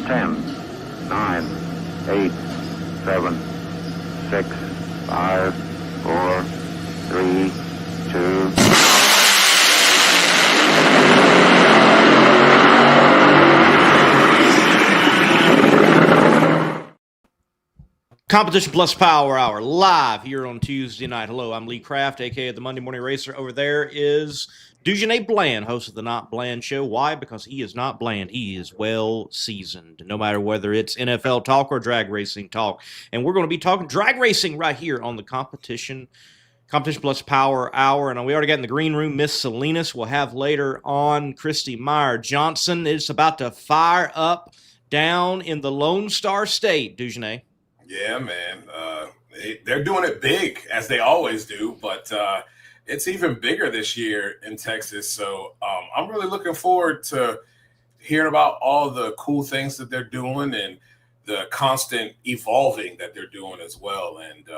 10, 9, 8, 7, 6, 5, 4, 3, 2. Competition Plus Power Hour live here on Tuesday night. Hello, I'm Lee Kraft, a.k.a. the Monday Morning Racer. Over there is Dujanay Bland, host of the Not Bland Show. Why? Because he is not bland. He is well-seasoned, no matter whether it's NFL talk or drag racing talk. And we're going to be talking drag racing right here on the Competition Plus Power Hour. And we already got in the green room Miss Salinas. We'll have later on Christie, Meyer, Johnson. It's about to fire up down in the Lone Star State, Dujanay. Yeah, man. They're doing it big, as they always do, but it's even bigger this year in Texas. So I'm really looking forward to hearing about all the cool things that they're doing and the constant evolving that they're doing as well. And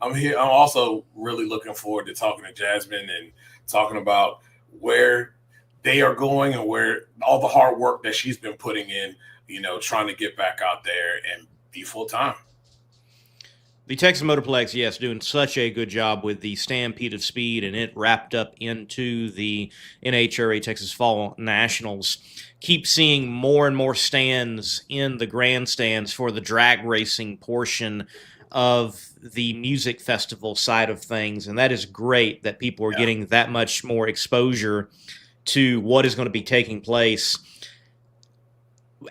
I'm also really looking forward to talking to Jasmine and talking about where they are going and where all the hard work that she's been putting in, trying to get back out there and be full time. The Texas Motorplex, yes, doing such a good job with the Stampede of Speed, and it wrapped up into the NHRA Texas Fall Nationals. Keep seeing more and more stands in the grandstands for the drag racing portion of the music festival side of things, and that is great that people are getting that much more exposure to what is going to be taking place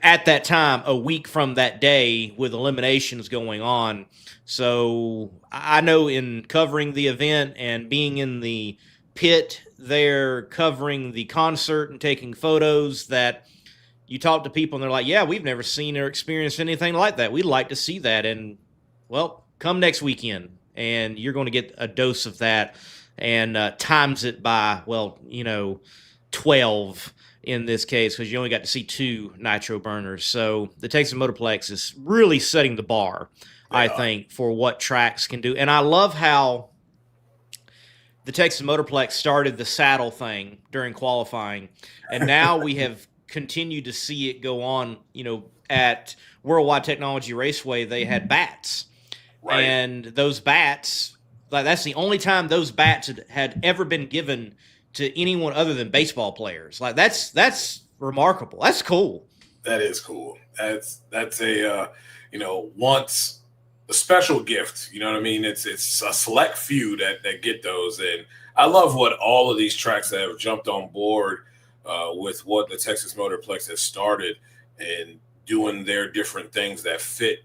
at that time, a week from that day, with eliminations going on. So I know in covering the event and being in the pit there, covering the concert and taking photos, that you talk to people and they're like, yeah, we've never seen or experienced anything like that. We'd like to see that. And, well, come next weekend and you're going to get a dose of that, and times it by, 12 in this case, because you only got to see 2 nitro burners. So the Texas Motorplex is really setting the bar, I think, for what tracks can do. And I love how the Texas Motorplex started the saddle thing during qualifying, and now we have continued to see it go on. At Worldwide Technology Raceway, they had bats. Right. And those bats, that's the only time those bats had ever been given to anyone other than baseball players. That's remarkable. That's cool. That is cool. That's a once a special gift. You know what I mean? It's a select few that get those. And I love what all of these tracks that have jumped on board with what the Texas Motorplex has started and doing their different things that fit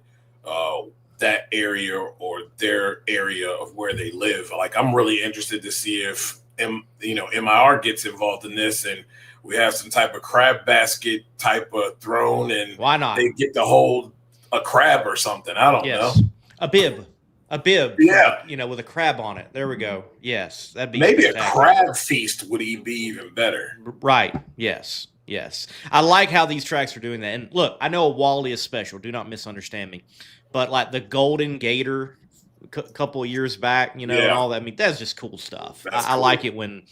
that area or their area of where they live. Like, I'm really interested to see if MIR gets involved in this, and we have some type of crab basket type of thrown, and why not? They get to hold a crab or something. I don't know. A bib. Yeah. With a crab on it. There we go. Yes. That'd be maybe a crab feast would be even better. Right. Yes. I like how these tracks are doing that. And look, I know a Wally is special. Do not misunderstand me. But like the Golden Gator a couple of years back, and all that. I mean, that's just cool stuff. I like it when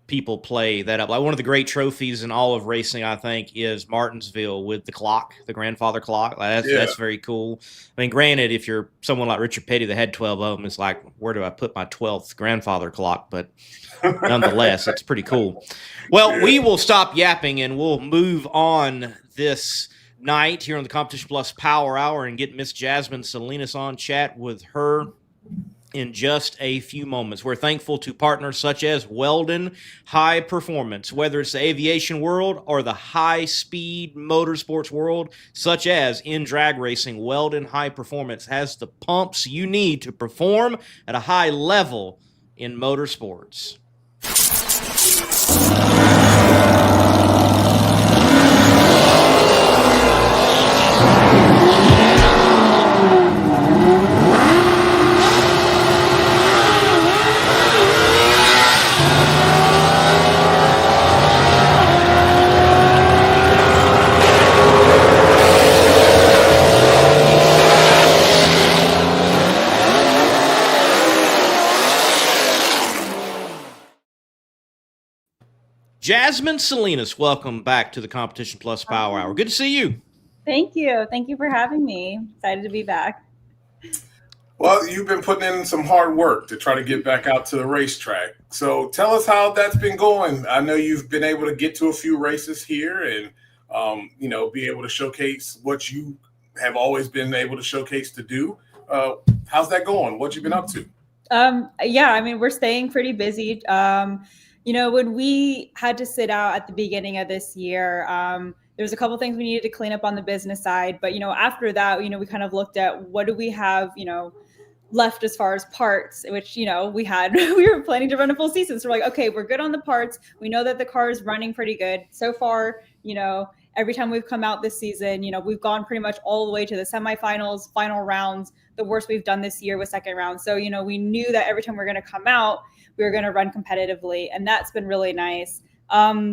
people play that up. Like, one of the great trophies in all of racing, I think, is Martinsville with the clock, the grandfather clock. That's very cool. I mean, granted, if you're someone like Richard Petty that had 12 of them, it's like, where do I put my 12th grandfather clock? But nonetheless, it's pretty cool. Well, we will stop yapping and we'll move on this night here on the Competition Plus Power Hour and get Miss Jasmine Salinas on, chat with her in just a few moments. We're thankful to partners such as Weldon High Performance, whether it's the aviation world or the high-speed motorsports world, such as in drag racing. Weldon High Performance has the pumps you need to perform at a high level in motorsports. Jasmine Salinas, welcome back to the Competition Plus Power Hour. Good to see you. Thank you. Thank you for having me. Excited to be back. Well, you've been putting in some hard work to try to get back out to the racetrack. So tell us how that's been going. I know you've been able to get to a few races here and, be able to showcase what you have always been able to showcase to do. How's that going? What you been up to? Yeah, I mean, we're staying pretty busy. When we had to sit out at the beginning of this year, there was a couple things we needed to clean up on the business side. But, after that, we kind of looked at what do we have, left as far as parts, which, we were planning to run a full season. So we're like, okay, we're good on the parts. We know that the car is running pretty good. So far, every time we've come out this season, we've gone pretty much all the way to the semifinals, final rounds. The worst we've done this year was second round. So, we knew that every time we're going to come out, we were going to run competitively. And that's been really nice.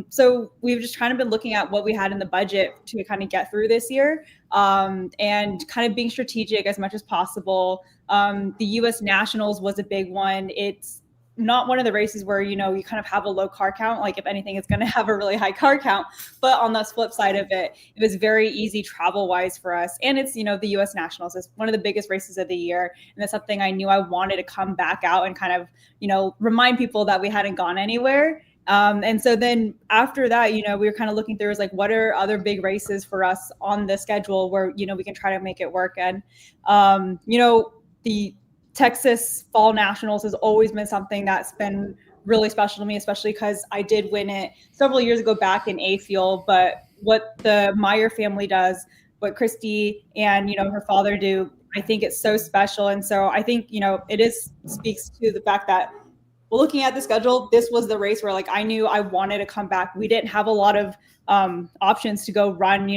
So we've just kind of been looking at what we had in the budget to kind of get through this year, and kind of being strategic as much as possible. The U.S. Nationals was a big one. It's not one of the races where, you kind of have a low car count. Like if anything, it's going to have a really high car count. But on the flip side of it, it was very easy travel wise for us. And it's, the U.S. Nationals is one of the biggest races of the year. And that's something I knew I wanted to come back out and kind of, remind people that we hadn't gone anywhere. And so then after that, we were kind of looking through like, what are other big races for us on the schedule where, we can try to make it work. And, the Texas Fall Nationals has always been something that's been really special to me, especially because I did win it several years ago back in A Fuel. But what the Meyer family does, what Christie and, her father do, I think it's so special. And so I think, speaks to the fact that looking at the schedule, this was the race where like I knew I wanted to come back. We didn't have a lot of options to go run,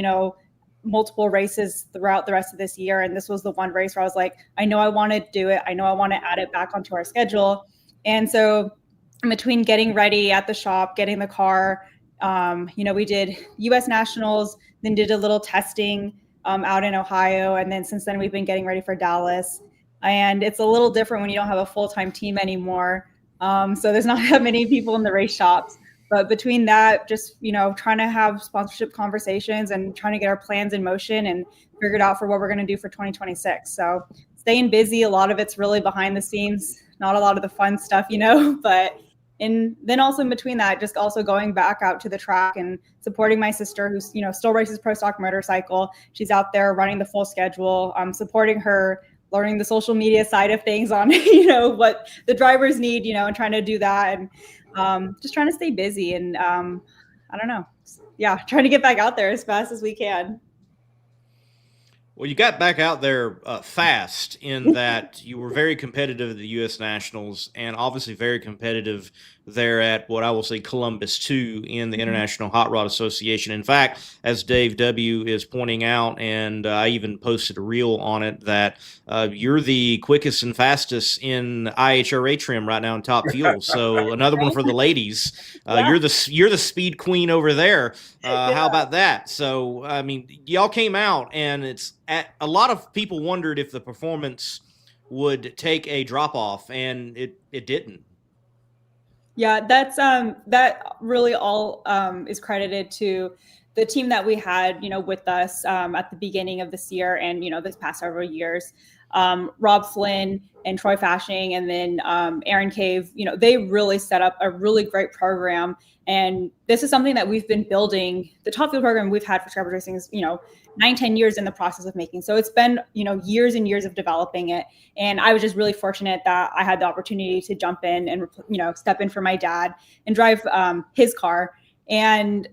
multiple races throughout the rest of this year. And this was the one race where I was like, I know I want to do it. I know I want to add it back onto our schedule. And so in between getting ready at the shop, getting the car, we did U.S. Nationals, then did a little testing out in Ohio. And then since then we've been getting ready for Dallas. And it's a little different when you don't have a full-time team anymore. So there's not that many people in the race shops. But between that, just, trying to have sponsorship conversations and trying to get our plans in motion and figure it out for what we're going to do for 2026. So staying busy, a lot of it's really behind the scenes, not a lot of the fun stuff, but then also in between that, just also going back out to the track and supporting my sister who's, still races pro stock motorcycle. She's out there running the full schedule, supporting her, learning the social media side of things on, what the drivers need, and trying to do that. And just trying to stay busy and I don't know. Yeah, trying to get back out there as fast as we can. Well, you got back out there fast in that you were very competitive at the U.S. Nationals and obviously very competitive there at what I will say Columbus 2 in the International Hot Rod Association. In fact, as Dave W. is pointing out, and I even posted a reel on it, that you're the quickest and fastest in IHRA trim right now in Top Fuel. So another one for the ladies. Yeah. You're the speed queen over there. How about that? So, I mean, y'all came out and a lot of people wondered if the performance would take a drop off, and it didn't. Yeah, that's that really all is credited to the team that we had, with us at the beginning of this year and, this past several years. Rob Flynn and Troy Fashing and then Aaron Cave, they really set up a really great program. And this is something that we've been building. The Top Fuel program we've had for Scrapper Racing is, 9-10 years in the process of making. So it's been, years and years of developing it. And I was just really fortunate that I had the opportunity to jump in and, step in for my dad and drive his car. And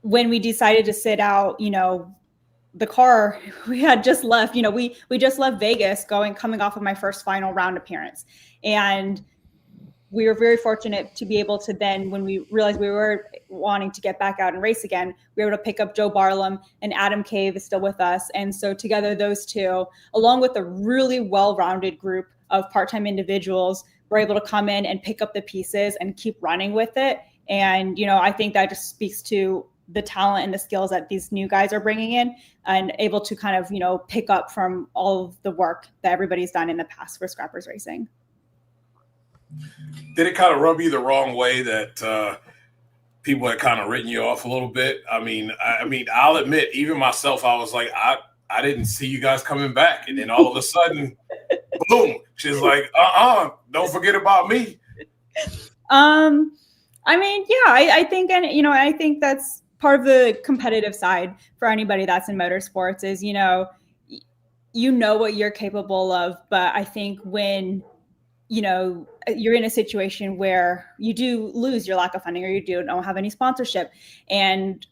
when we decided to sit out, the car we had just left, we just left Vegas coming off of my first final round appearance. And we were very fortunate to be able to then, when we realized we were wanting to get back out and race again, we were able to pick up Joe Barlam and Adam Cave is still with us. And so together, those two, along with a really well-rounded group of part-time individuals, were able to come in and pick up the pieces and keep running with it. And, I think that just speaks to the talent and the skills that these new guys are bringing in and able to kind of, pick up from all of the work that everybody's done in the past for Scrappers Racing. Did it kind of rub you the wrong way that people had kind of written you off a little bit. I mean, I'll admit, even myself, I was like, I didn't see you guys coming back. And then all of a sudden, boom, she's like, don't forget about me. I mean, yeah, I think, and, you know, I think that's part of the competitive side for anybody that's in motorsports is, you know what you're capable of. But I think when, you know, you're in a situation where you do lose your lack of funding or you don't have any sponsorship. And,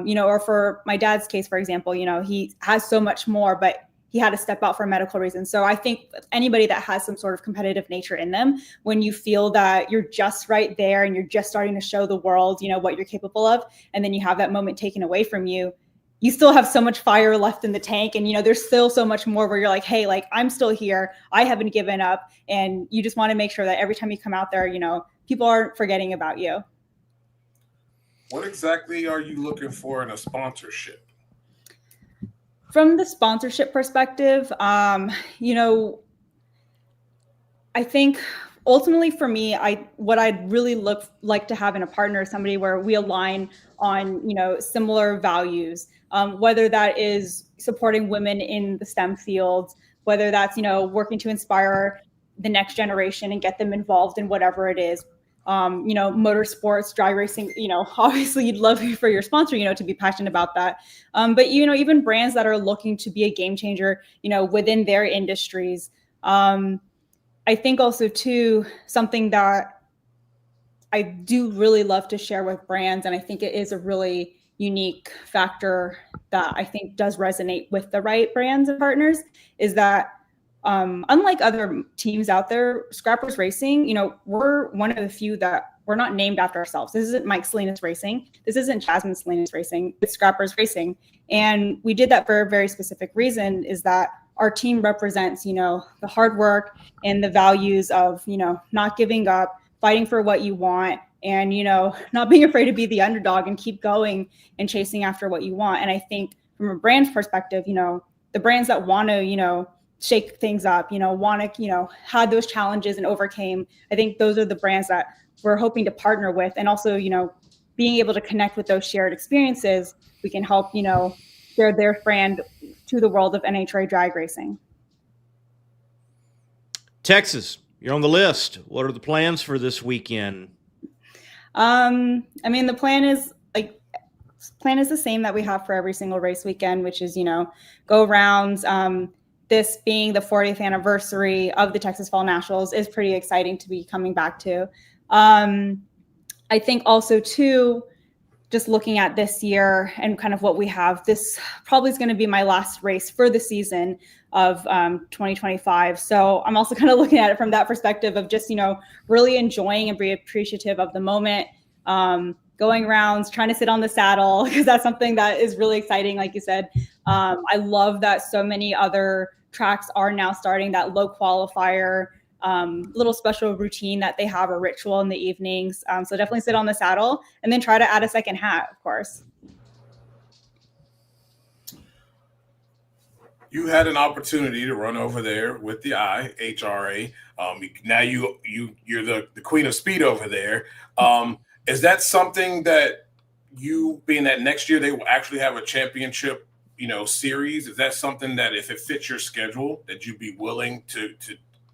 you know, or for my dad's case, for example, you know, he has so much more, but he had to step out for medical reasons. So I think anybody that has some sort of competitive nature in them, when you feel that you're just right there and you're just starting to show the world, you know, what you're capable of, and then you have that moment taken away from you, you still have so much fire left in the tank. And, you know, there's still so much more where you're like, hey, like, I'm still here. I haven't given up. And you just want to make sure that every time you come out there, you know, people aren't forgetting about you. What exactly are you looking for in a sponsorship? From the sponsorship perspective, you know, I think ultimately for me, what I'd really like to have in a partner is somebody where we align on, you know, similar values, whether that is supporting women in the STEM fields, whether that's, you know, working to inspire the next generation and get them involved in whatever it is. You know, motorsports, drag racing, you know, obviously you'd love for your sponsor, you know, to be passionate about that. But, you know, even brands that are looking to be a game changer, you know, within their industries. I think also too, something that I do really love to share with brands, and I think it is a really unique factor that I think does resonate with the right brands and partners, is that unlike other teams out there, Scrappers Racing, you know, we're one of the few that we're not named after ourselves. This isn't Mike Salinas Racing. This isn't Jasmine Salinas Racing. It's Scrappers Racing. And we did that for a very specific reason, is that our team represents, you know, the hard work and the values of, you know, not giving up, fighting for what you want, and, you know, not being afraid to be the underdog and keep going and chasing after what you want. And I think from a brand's perspective, you know, the brands that want to, you know, shake things up, you know, want to, you know, had those challenges and overcame, I think those are the brands that we're hoping to partner with. And also, you know, being able to connect with those shared experiences, we can help, you know, share their brand to the world of NHRA drag racing. Texas, you're on the list. What are the plans for this weekend? I mean, the plan is the same that we have for every single race weekend, which is, you know, go rounds. This being the 40th anniversary of the Texas Fall Nationals is pretty exciting to be coming back to. I think also too, just looking at this year and kind of what we have, this probably is going to be my last race for the season of 2025. So I'm also kind of looking at it from that perspective of just, you know, really enjoying and be appreciative of the moment, going rounds, trying to sit on the saddle, because that's something that is really exciting. Like you said, I love that so many other tracks are now starting that low qualifier, little special routine that they have, a ritual in the evenings. So definitely sit on the saddle and then try to add a second hat, of course. You had an opportunity to run over there with the NHRA. Now you're the queen of speed over there. Is that something that you, being that next year they will actually have a championship, you know, series? Is that something that, if it fits your schedule, that you'd be willing to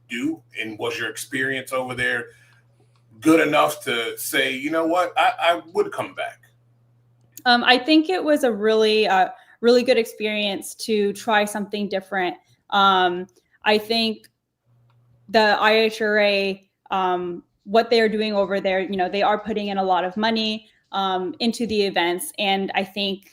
do? And was your experience over there good enough to say, you know what, I would come back? I think it was a really good experience to try something different. I think the NHRA, what they are doing over there, you know, they are putting in a lot of money into the events. And I think,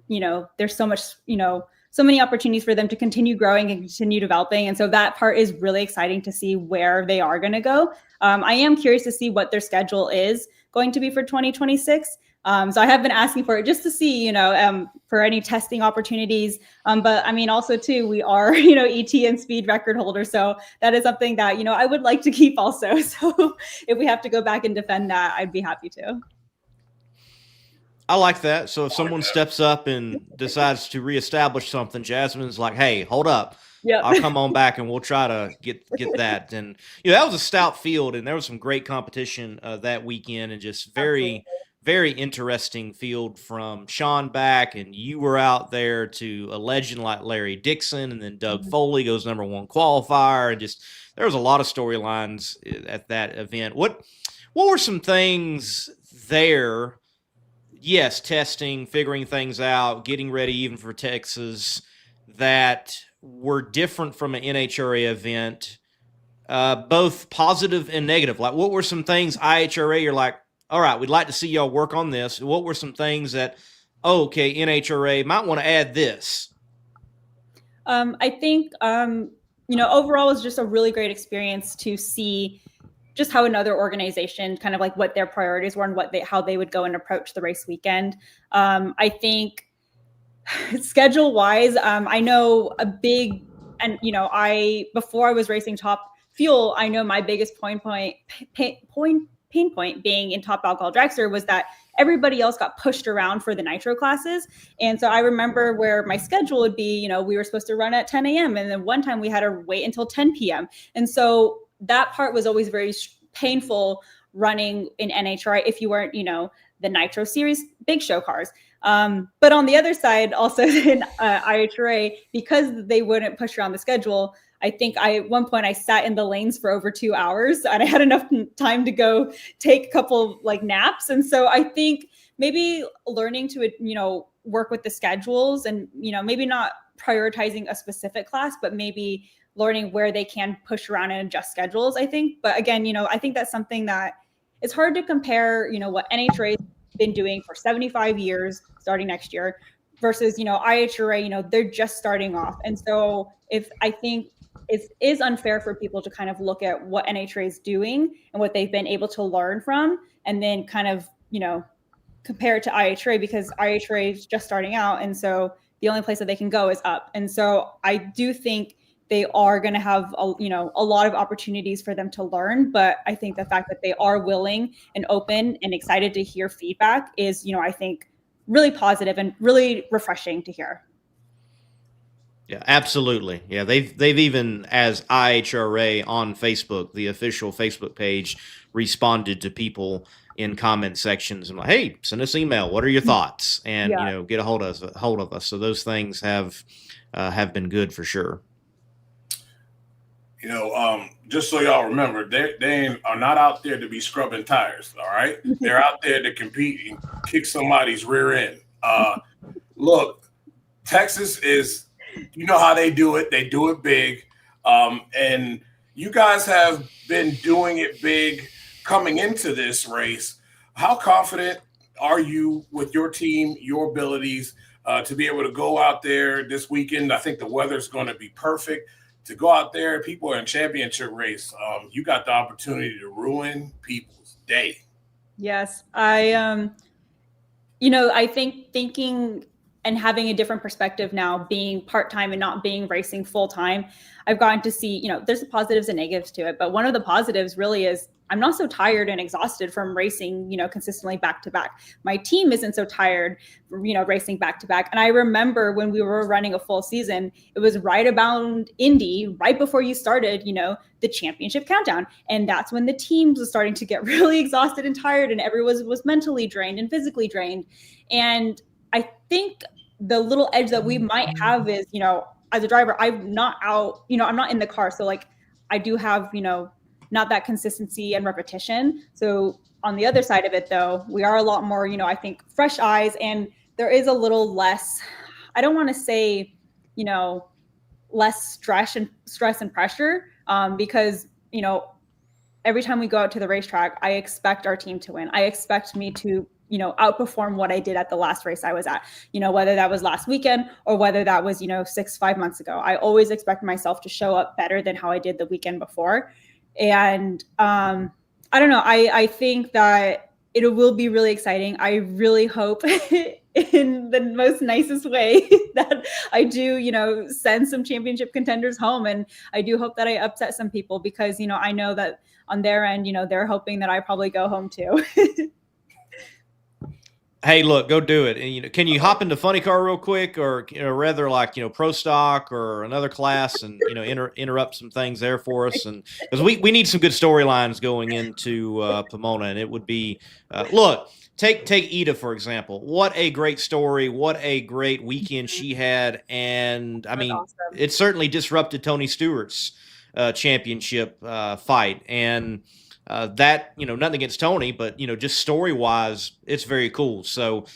you know, there's so much, you know, so many opportunities for them to continue growing and continue developing. And so that part is really exciting to see where they are going to go. I am curious to see what their schedule is going to be for 2026. So I have been asking for it just to see, you know, for any testing opportunities. But I mean, also too, we are, you know, ET and speed record holders. So that is something that, you know, I would like to keep also. So if we have to go back and defend that, I'd be happy to. I like that. So if someone steps up and decides to reestablish something, Jasmine's like, hey, hold up. Yep. I'll come on back and we'll try to get that. And, you know, that was a stout field and there was some great competition that weekend, and just very, very interesting field from Sean back, and you were out there to a legend like Larry Dixon, and then Doug Foley goes #1 qualifier, and just there was a lot of storylines at that event. What were some things there? Yes, testing, figuring things out, getting ready even for Texas that were different from an NHRA event, both positive and negative. Like, what were some things IHRA you're like, all right, we'd like to see y'all work on this? What were some things that, okay, NHRA might want to add this? I think, overall it was just a really great experience to see just how another organization kind of like what their priorities were and how they would go and approach the race weekend. I think schedule wise, I know before I was racing Top Fuel, I know my biggest pain point being in Top Alcohol Dragster was that everybody else got pushed around for the nitro classes. And so I remember where my schedule would be, we were supposed to run at 10 a.m. And then one time we had to wait until 10 p.m. And so that part was always very painful running in NHRA if you weren't, the Nitro Series big show cars. But on the other side, also in IHRA, because they wouldn't push around the schedule, I think at one point I sat in the lanes for over 2 hours and I had enough time to go take a couple like naps. And so I think maybe learning to, work with the schedules and, maybe not prioritizing a specific class, but maybe learning where they can push around and adjust schedules, I think. But again, I think that's something that it's hard to compare, what NHRA has been doing for 75 years starting next year versus, IHRA, they're just starting off. And so I think it is unfair for people to kind of look at what NHRA is doing and what they've been able to learn from, and then kind of, compare it to IHRA because IHRA is just starting out. And so the only place that they can go is up. And so I do think they are going to have a lot of opportunities for them to learn. But I think the fact that they are willing and open and excited to hear feedback is, I think really positive and really refreshing to hear. Yeah, absolutely. Yeah, they've even, as IHRA on Facebook, the official Facebook page, responded to people in comment sections and like, hey, send us email. What are your thoughts? And get a hold of us. So those things have been good for sure. Just so y'all remember, they are not out there to be scrubbing tires. All right, they're out there to compete and kick somebody's rear end. Look, Texas is. You know how they do it. They do it big. And you guys have been doing it big coming into this race. How confident are you with your team, your abilities to be able to go out there this weekend? I think the weather's going to be perfect to go out there. People are in championship race. You got the opportunity to ruin people's day. Yes. I think thinking and having a different perspective now, being part-time and not being racing full-time, I've gotten to see, there's the positives and negatives to it. But one of the positives really is I'm not so tired and exhausted from racing, consistently back to back. My team isn't so tired, racing back to back. And I remember when we were running a full season, it was right about Indy, right before you started, the championship countdown. And that's when the teams was starting to get really exhausted and tired, and everyone was mentally drained and physically drained. And I think the little edge that we might have is, as a driver, I'm not out, I'm not in the car. So like I do have, not that consistency and repetition. So on the other side of it though, we are a lot more, I think fresh eyes, and there is a little less, I don't want to say, less stress and pressure because, every time we go out to the racetrack, I expect our team to win. I expect me to outperform what I did at the last race I was at, whether that was last weekend or whether that was, 5 months ago. I always expect myself to show up better than how I did the weekend before. And I don't know. I think that it will be really exciting. I really hope in the most nicest way that I do, send some championship contenders home. And I do hope that I upset some people because, I know that on their end, they're hoping that I probably go home too. Hey, look, go do it. And can you hop into Funny Car real quick, or rather like Pro Stock or another class, and interrupt some things there for us, and because we need some good storylines going into Pomona, and it would be look. Take Ida for example. What a great story! What a great weekend she had, and I mean, awesome. it certainly disrupted Tony Stewart's championship fight, and that nothing against Tony, but just story wise, it's very cool. So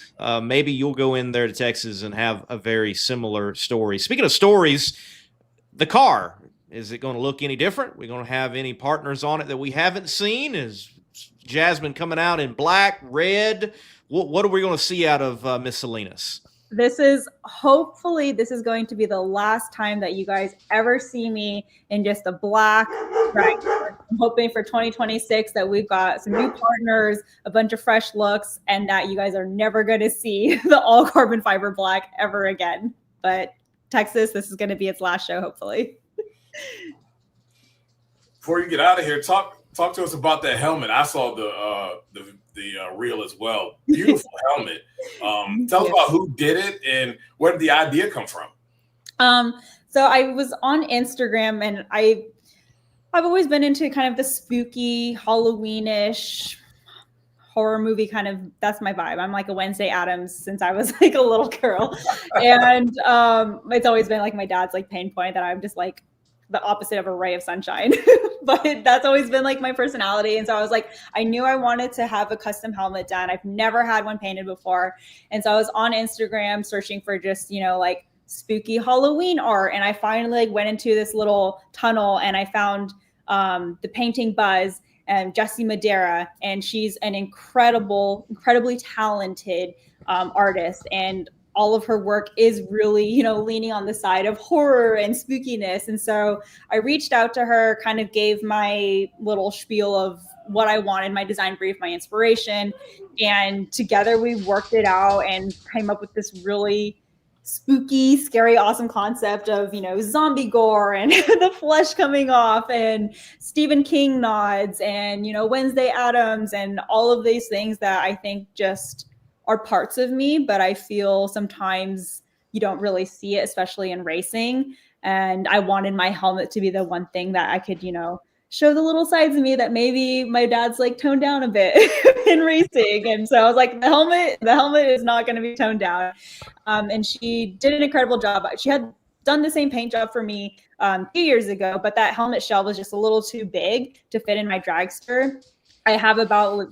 maybe you'll go in there to Texas and have a very similar story. Speaking of stories, the car, is it going to look any different? We're going to have any partners on it that we haven't seen? Is Jasmine coming out in black, red? What are we going to see out of Miss Salinas? Hopefully this is going to be the last time that you guys ever see me in just a black dragster. I'm hoping for 2026 that we've got some new partners, a bunch of fresh looks, and that you guys are never going to see the all carbon fiber black ever again. But Texas, this is going to be its last show, hopefully. Before you get out of here, talk to us about that helmet. I saw the reel as well. Beautiful helmet. Tell us about who did it and where did the idea come from? So I was on Instagram, and I've always been into kind of the spooky Halloweenish horror movie kind of. That's my vibe. I'm like a Wednesday Addams since I was like a little girl, and it's always been like my dad's like pain point that I'm just like the opposite of a ray of sunshine. But that's always been like my personality. And so I was like, I knew I wanted to have a custom helmet done. I've never had one painted before. And so I was on Instagram searching for just, like spooky Halloween art. And I finally went into this little tunnel and I found the Painting Buzz and Jessie Madera. And she's an incredibly talented artist. And all of her work is really, leaning on the side of horror and spookiness. And so I reached out to her, kind of gave my little spiel of what I wanted, my design brief, my inspiration. And together we worked it out and came up with this really spooky, scary, awesome concept of, zombie gore and the flesh coming off and Stephen King nods and, Wednesday Addams and all of these things that I think just are parts of me, but I feel sometimes you don't really see it, especially in racing. And I wanted my helmet to be the one thing that I could, show the little sides of me that maybe my dad's like toned down a bit in racing. And so I was like, the helmet is not going to be toned down. And she did an incredible job. She had done the same paint job for me a few years ago, but that helmet shell was just a little too big to fit in my dragster. I have about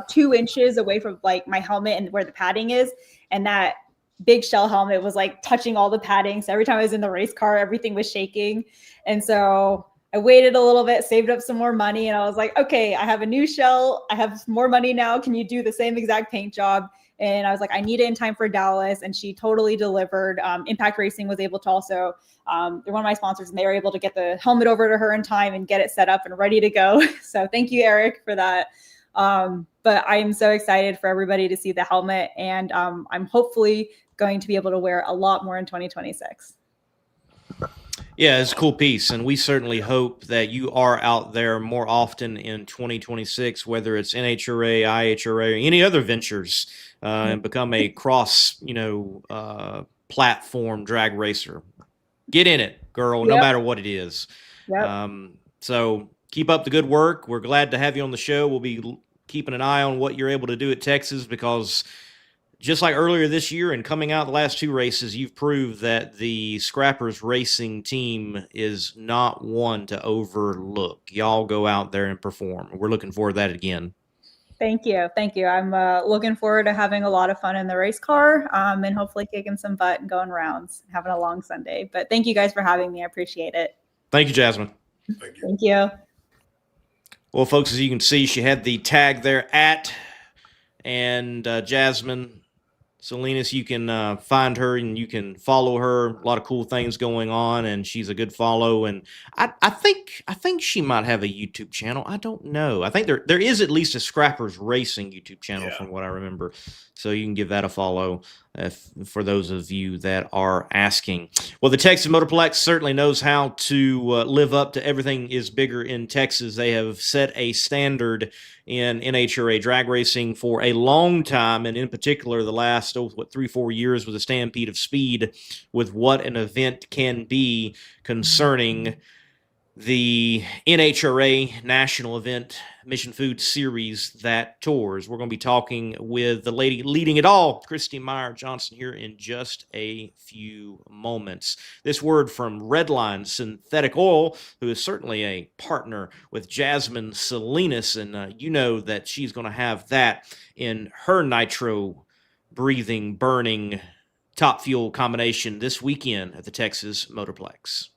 2 inches away from like my helmet and where the padding is. And that big shell helmet was like touching all the padding. So every time I was in the race car, everything was shaking. And so I waited a little bit, saved up some more money. And I was like, okay, I have a new shell. I have more money now. Can you do the same exact paint job? And I was like, I need it in time for Dallas. And she totally delivered. Impact Racing was able to also, they're one of my sponsors, and they were able to get the helmet over to her in time and get it set up and ready to go. So thank you, Eric, for that. But I'm so excited for everybody to see the helmet. And I'm hopefully going to be able to wear a lot more in 2026. Yeah, it's a cool piece, and we certainly hope that you are out there more often in 2026, whether it's NHRA, IHRA, or any other ventures, and become a cross, platform drag racer. Get in it, girl, no matter what it is. Yep. So keep up the good work. We're glad to have you on the show. We'll be keeping an eye on what you're able to do at Texas, because just like earlier this year and coming out the last 2 races, you've proved that the Scrappers Racing team is not one to overlook. Y'all go out there and perform. We're looking forward to that again. Thank you. I'm looking forward to having a lot of fun in the race car and hopefully kicking some butt and going rounds, having a long Sunday. But thank you guys for having me. I appreciate it. Thank you, Jasmine. Thank you. Well, folks, as you can see, she had the tag there at, and Jasmine Salinas, you can find her and you can follow her. A lot of cool things going on, and she's a good follow. And I think she might have a YouTube channel. I don't know. I think there is at least a Scrappers Racing YouTube channel from what I remember. So you can give that a follow for those of you that are asking. Well, the Texas Motorplex certainly knows how to live up to everything is bigger in Texas. They have set a standard in NHRA drag racing for a long time, and in particular the last 3-4 years with a Stampede of Speed, with what an event can be concerning the NHRA national event Mission Food Series that tours. We're going to be talking with the lady leading it all, Christie Meyer Johnson, here in just a few moments. This word from Redline Synthetic Oil, who is certainly a partner with Jasmine Salinas, and you know that she's going to have that in her nitro breathing, burning top fuel combination this weekend at the Texas Motorplex.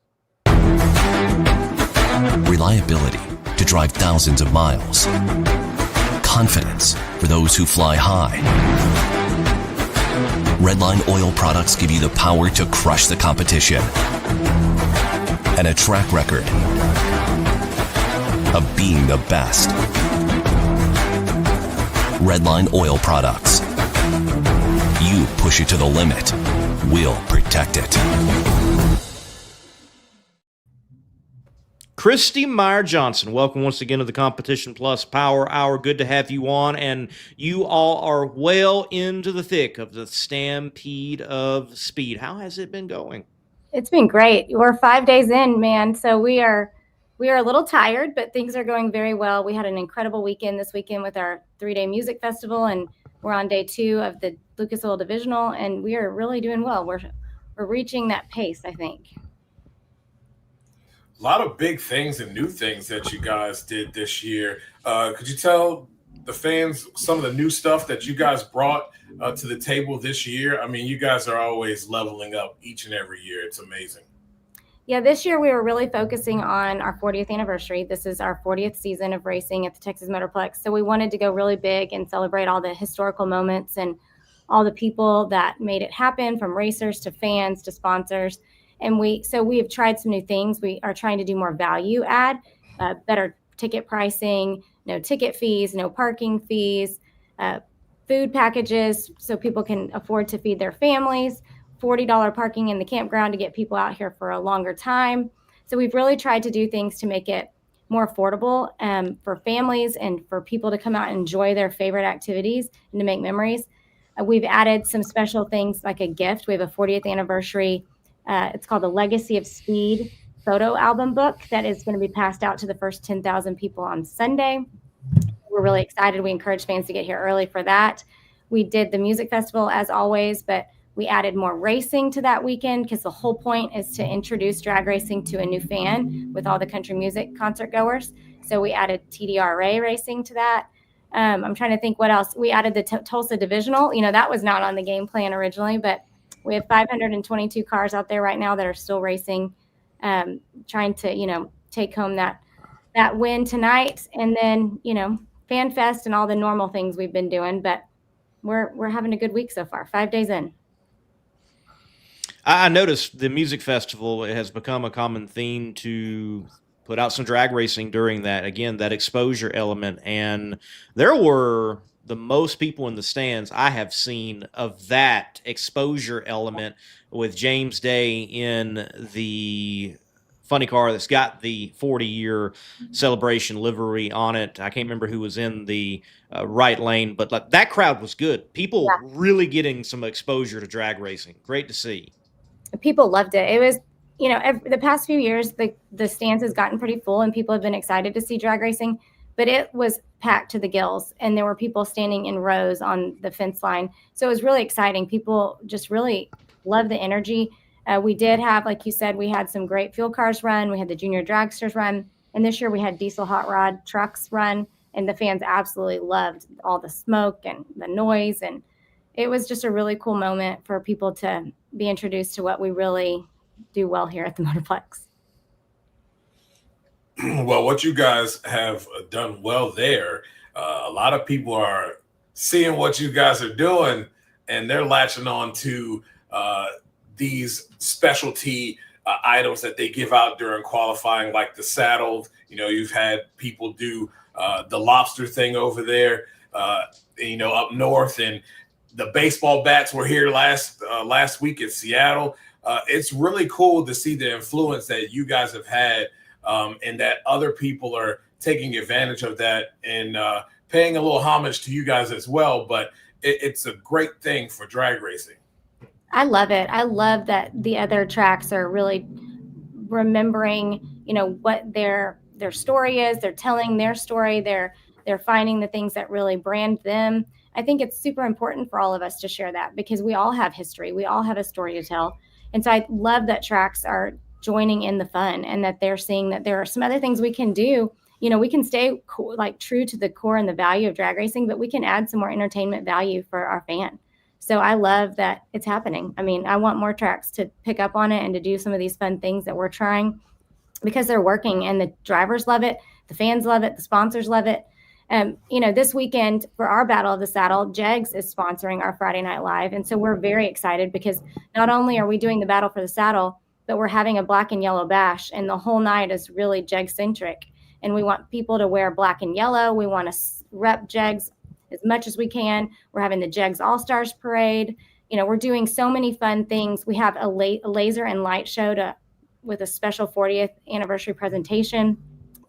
Reliability to drive thousands of miles. Confidence for those who fly high. Redline oil products give you the power to crush the competition. And a track record of being the best. Redline oil products. You push it to the limit, we'll protect it. Christie Meyer Johnson, welcome once again to the Competition Plus Power Hour. Good to have you on, and you all are well into the thick of the Stampede of Speed. How has it been going? It's been great. We're 5 days in, man, so we are a little tired, but things are going very well. We had an incredible weekend this weekend with our 3-day music festival, and we're on day 2 of the Lucas Oil Divisional, and we are really doing well. We're reaching that pace, I think. A lot of big things and new things that you guys did this year. Could you tell the fans some of the new stuff that you guys brought to the table this year? I mean, you guys are always leveling up each and every year. It's amazing. Yeah, this year we were really focusing on our 40th anniversary. This is our 40th season of racing at the Texas Motorplex. So we wanted to go really big and celebrate all the historical moments and all the people that made it happen, from racers to fans to sponsors. And we have tried some new things. We are trying to do more value add, better ticket pricing, no ticket fees, no parking fees, food packages so people can afford to feed their families, $40 parking in the campground to get people out here for a longer time. So we've really tried to do things to make it more affordable for families and for people to come out and enjoy their favorite activities and to make memories. We've added some special things like a gift. We have a 40th anniversary. It's called the Legacy of Speed photo album book that is going to be passed out to the first 10,000 people on Sunday. We're really excited. We encourage fans to get here early for that. We did the music festival as always, but we added more racing to that weekend because the whole point is to introduce drag racing to a new fan with all the country music concert goers. So we added TDRA racing to that. I'm trying to think what else. We added the Tulsa Divisional. You know, that was not on the game plan originally, but we have 522 cars out there right now that are still racing, trying to, take home that win tonight. And then, Fan Fest and all the normal things we've been doing. But we're having a good week so far, 5 days in. I noticed the music festival has become a common theme to put out some drag racing during that. Again, that exposure element. And there were the most people in the stands I have seen of that exposure element, with James Day in the funny car that's got the 40-year celebration livery on it. I can't remember who was in the right lane, but that crowd was good. People really getting some exposure to drag racing. Great to see. People loved it. It was, the past few years, the stands has gotten pretty full and people have been excited to see drag racing, but it was packed to the gills and there were people standing in rows on the fence line. So it was really exciting. People just really loved the energy. We did have, like you said, we had some great fuel cars run. We had the junior dragsters run. And this year we had diesel hot rod trucks run. And the fans absolutely loved all the smoke and the noise. And it was just a really cool moment for people to be introduced to what we really do well here at the Motorplex. Well, what you guys have done well there, a lot of people are seeing what you guys are doing and they're latching on to these specialty items that they give out during qualifying, like the saddle. You know, you've had people do the lobster thing over there, you know, up north, and the baseball bats were here last week in Seattle. It's really cool to see the influence that you guys have had, and that other people are taking advantage of that and paying a little homage to you guys as well. But it's a great thing for drag racing. I love it. I love that the other tracks are really remembering, you know, what their story is. They're telling their story. They're finding the things that really brand them. I think it's super important for all of us to share that, because we all have history. We all have a story to tell. And so I love that tracks are joining in the fun, and that they're seeing that there are some other things we can do. You know, we can stay like true to the core and the value of drag racing, but we can add some more entertainment value for our fan. So I love that it's happening. I mean, I want more tracks to pick up on it and to do some of these fun things that we're trying, because they're working, and the drivers love it. The fans love it. The sponsors love it. You know, this weekend for our Battle of the Saddle, Jegs is sponsoring our Friday Night Live. And so we're very excited, because not only are we doing the Battle for the Saddle, but we're having a black and yellow bash. And the whole night is really Jeg-centric. And we want people to wear black and yellow. We want to rep Jegs as much as we can. We're having the Jegs All-Stars Parade. You know, we're doing so many fun things. We have a laser and light show with a special 40th anniversary presentation.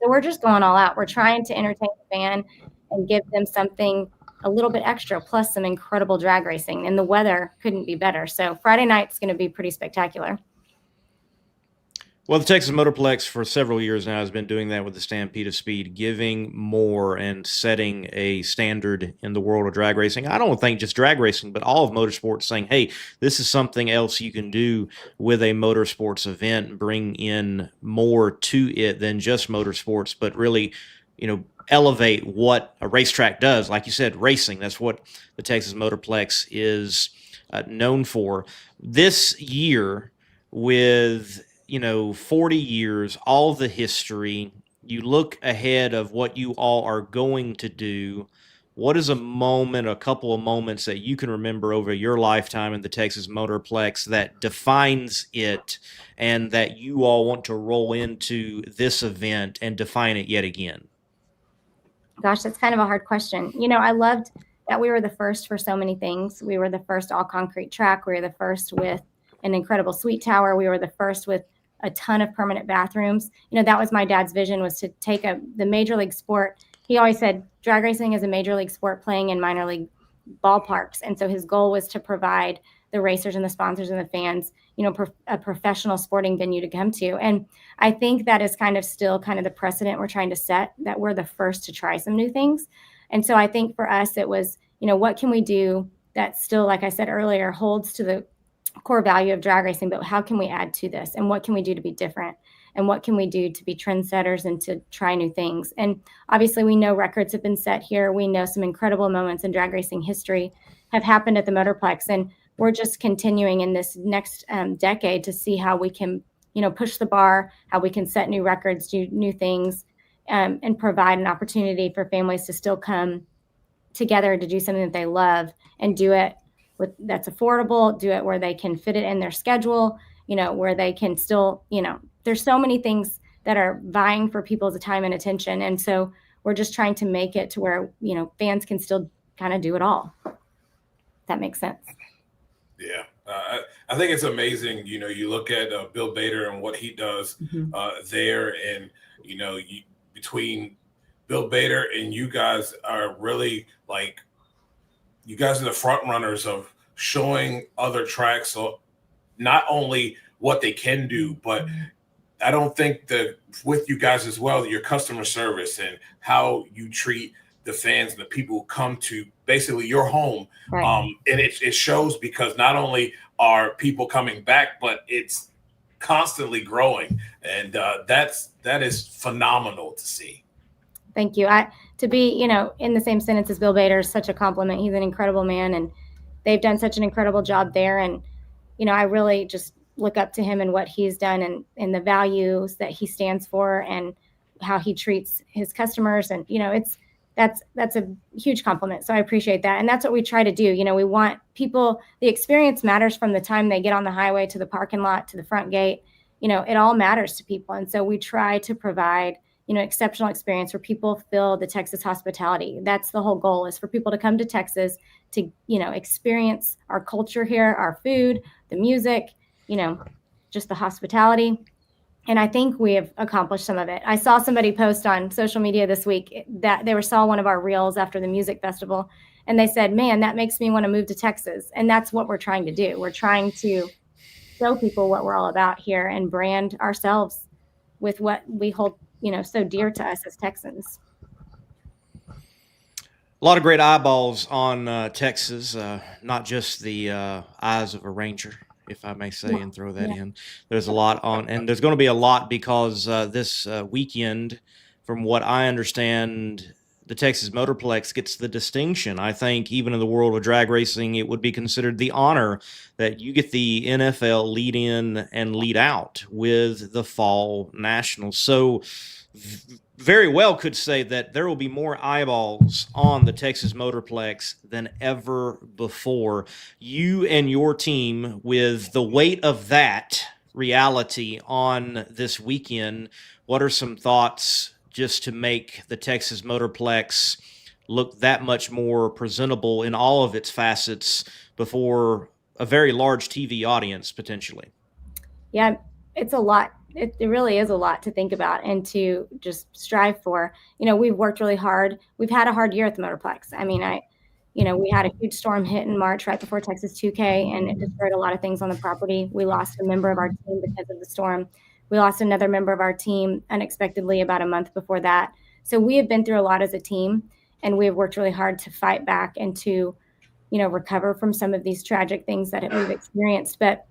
So we're just going all out. We're trying to entertain the fan and give them something a little bit extra, plus some incredible drag racing. And the weather couldn't be better. So Friday night's going to be pretty spectacular. Well, the Texas Motorplex for several years now has been doing that with the Stampede of Speed, giving more and setting a standard in the world of drag racing. I don't think just drag racing, but all of motorsports, saying, hey, this is something else you can do with a motorsports event, bring in more to it than just motorsports, but really, you know, elevate what a racetrack does. Like you said, racing, that's what the Texas Motorplex is known for. This year, with 40 years, all the history, you look ahead of what you all are going to do. What is a moment, a couple of moments that you can remember over your lifetime in the Texas Motorplex that defines it, and that you all want to roll into this event and define it yet again? Gosh, that's kind of a hard question. You know, I loved that we were the first for so many things. We were the first all concrete track. We were the first with an incredible suite tower. We were the first with a ton of permanent bathrooms. You know, that was my dad's vision, was to take the major league sport. He always said drag racing is a major league sport playing in minor league ballparks. And so his goal was to provide the racers and the sponsors and the fans, a professional sporting venue to come to. And I think that is still the precedent we're trying to set, that we're the first to try some new things. And so I think for us, it was, what can we do that still, like I said earlier, holds to the core value of drag racing, but how can we add to this, and what can we do to be different, and what can we do to be trendsetters and to try new things? And obviously we know records have been set here. We know some incredible moments in drag racing history have happened at the Motorplex, and we're just continuing in this next decade to see how we can, push the bar, how we can set new records, do new things, and provide an opportunity for families to still come together to do something that they love, and do it that's affordable, do it where they can fit it in their schedule, where they can still, there's so many things that are vying for people's time and attention. And so we're just trying to make it to where, fans can still do it all. If that makes sense. Yeah. I think it's amazing. You look at Bill Bader and what he does there, and, between Bill Bader and you guys are really you guys are the front runners of showing other tracks, so not only what they can do, but I don't think that with you guys as well, your customer service and how you treat the fans and the people who come to basically your home. Right. And it shows, because not only are people coming back, but it's constantly growing. And that is phenomenal to see. Thank you. To be, in the same sentence as Bill Bader is such a compliment. He's an incredible man, and they've done such an incredible job there. And, I really just look up to him and what he's done, and the values that he stands for, and how he treats his customers. And, that's a huge compliment. So I appreciate that. And that's what we try to do. You know, we want people, the experience matters from the time they get on the highway to the parking lot to the front gate. You know, it all matters to people. And so we try to provide, you know, exceptional experience where people feel the Texas hospitality. That's the whole goal, is for people to come to Texas to, you know, experience our culture here, our food, the music, you know, just the hospitality. And I think we have accomplished some of it. I saw somebody post on social media this week that they saw one of our reels after the music festival, and they said, man, that makes me want to move to Texas. And that's what we're trying to do. We're trying to show people what we're all about here and brand ourselves with what we hold, you know, so dear to us as Texans. A lot of great eyeballs on Texas, not just the eyes of a Ranger, if I may say, and throw that in. There's a lot on, and there's going to be a lot because this weekend, from what I understand, the Texas Motorplex gets the distinction. I think even in the world of drag racing, it would be considered the honor that you get the NFL lead in and lead out with the Fall Nationals. So very well could say that there will be more eyeballs on the Texas Motorplex than ever before. You and your team, with the weight of that reality on this weekend, what are some thoughts just to make the Texas Motorplex look that much more presentable in all of its facets before a very large TV audience potentially? Yeah, it's a lot. It really is a lot to think about and to just strive for. You know, we've worked really hard. We've had a hard year at the Motorplex. I mean, we had a huge storm hit in March right before Texas 2K, and it destroyed a lot of things on the property. We lost a member of our team because of the storm. We lost another member of our team unexpectedly about a month before that. So we have been through a lot as a team, and we have worked really hard to fight back and to, you know, recover from some of these tragic things that we've experienced. But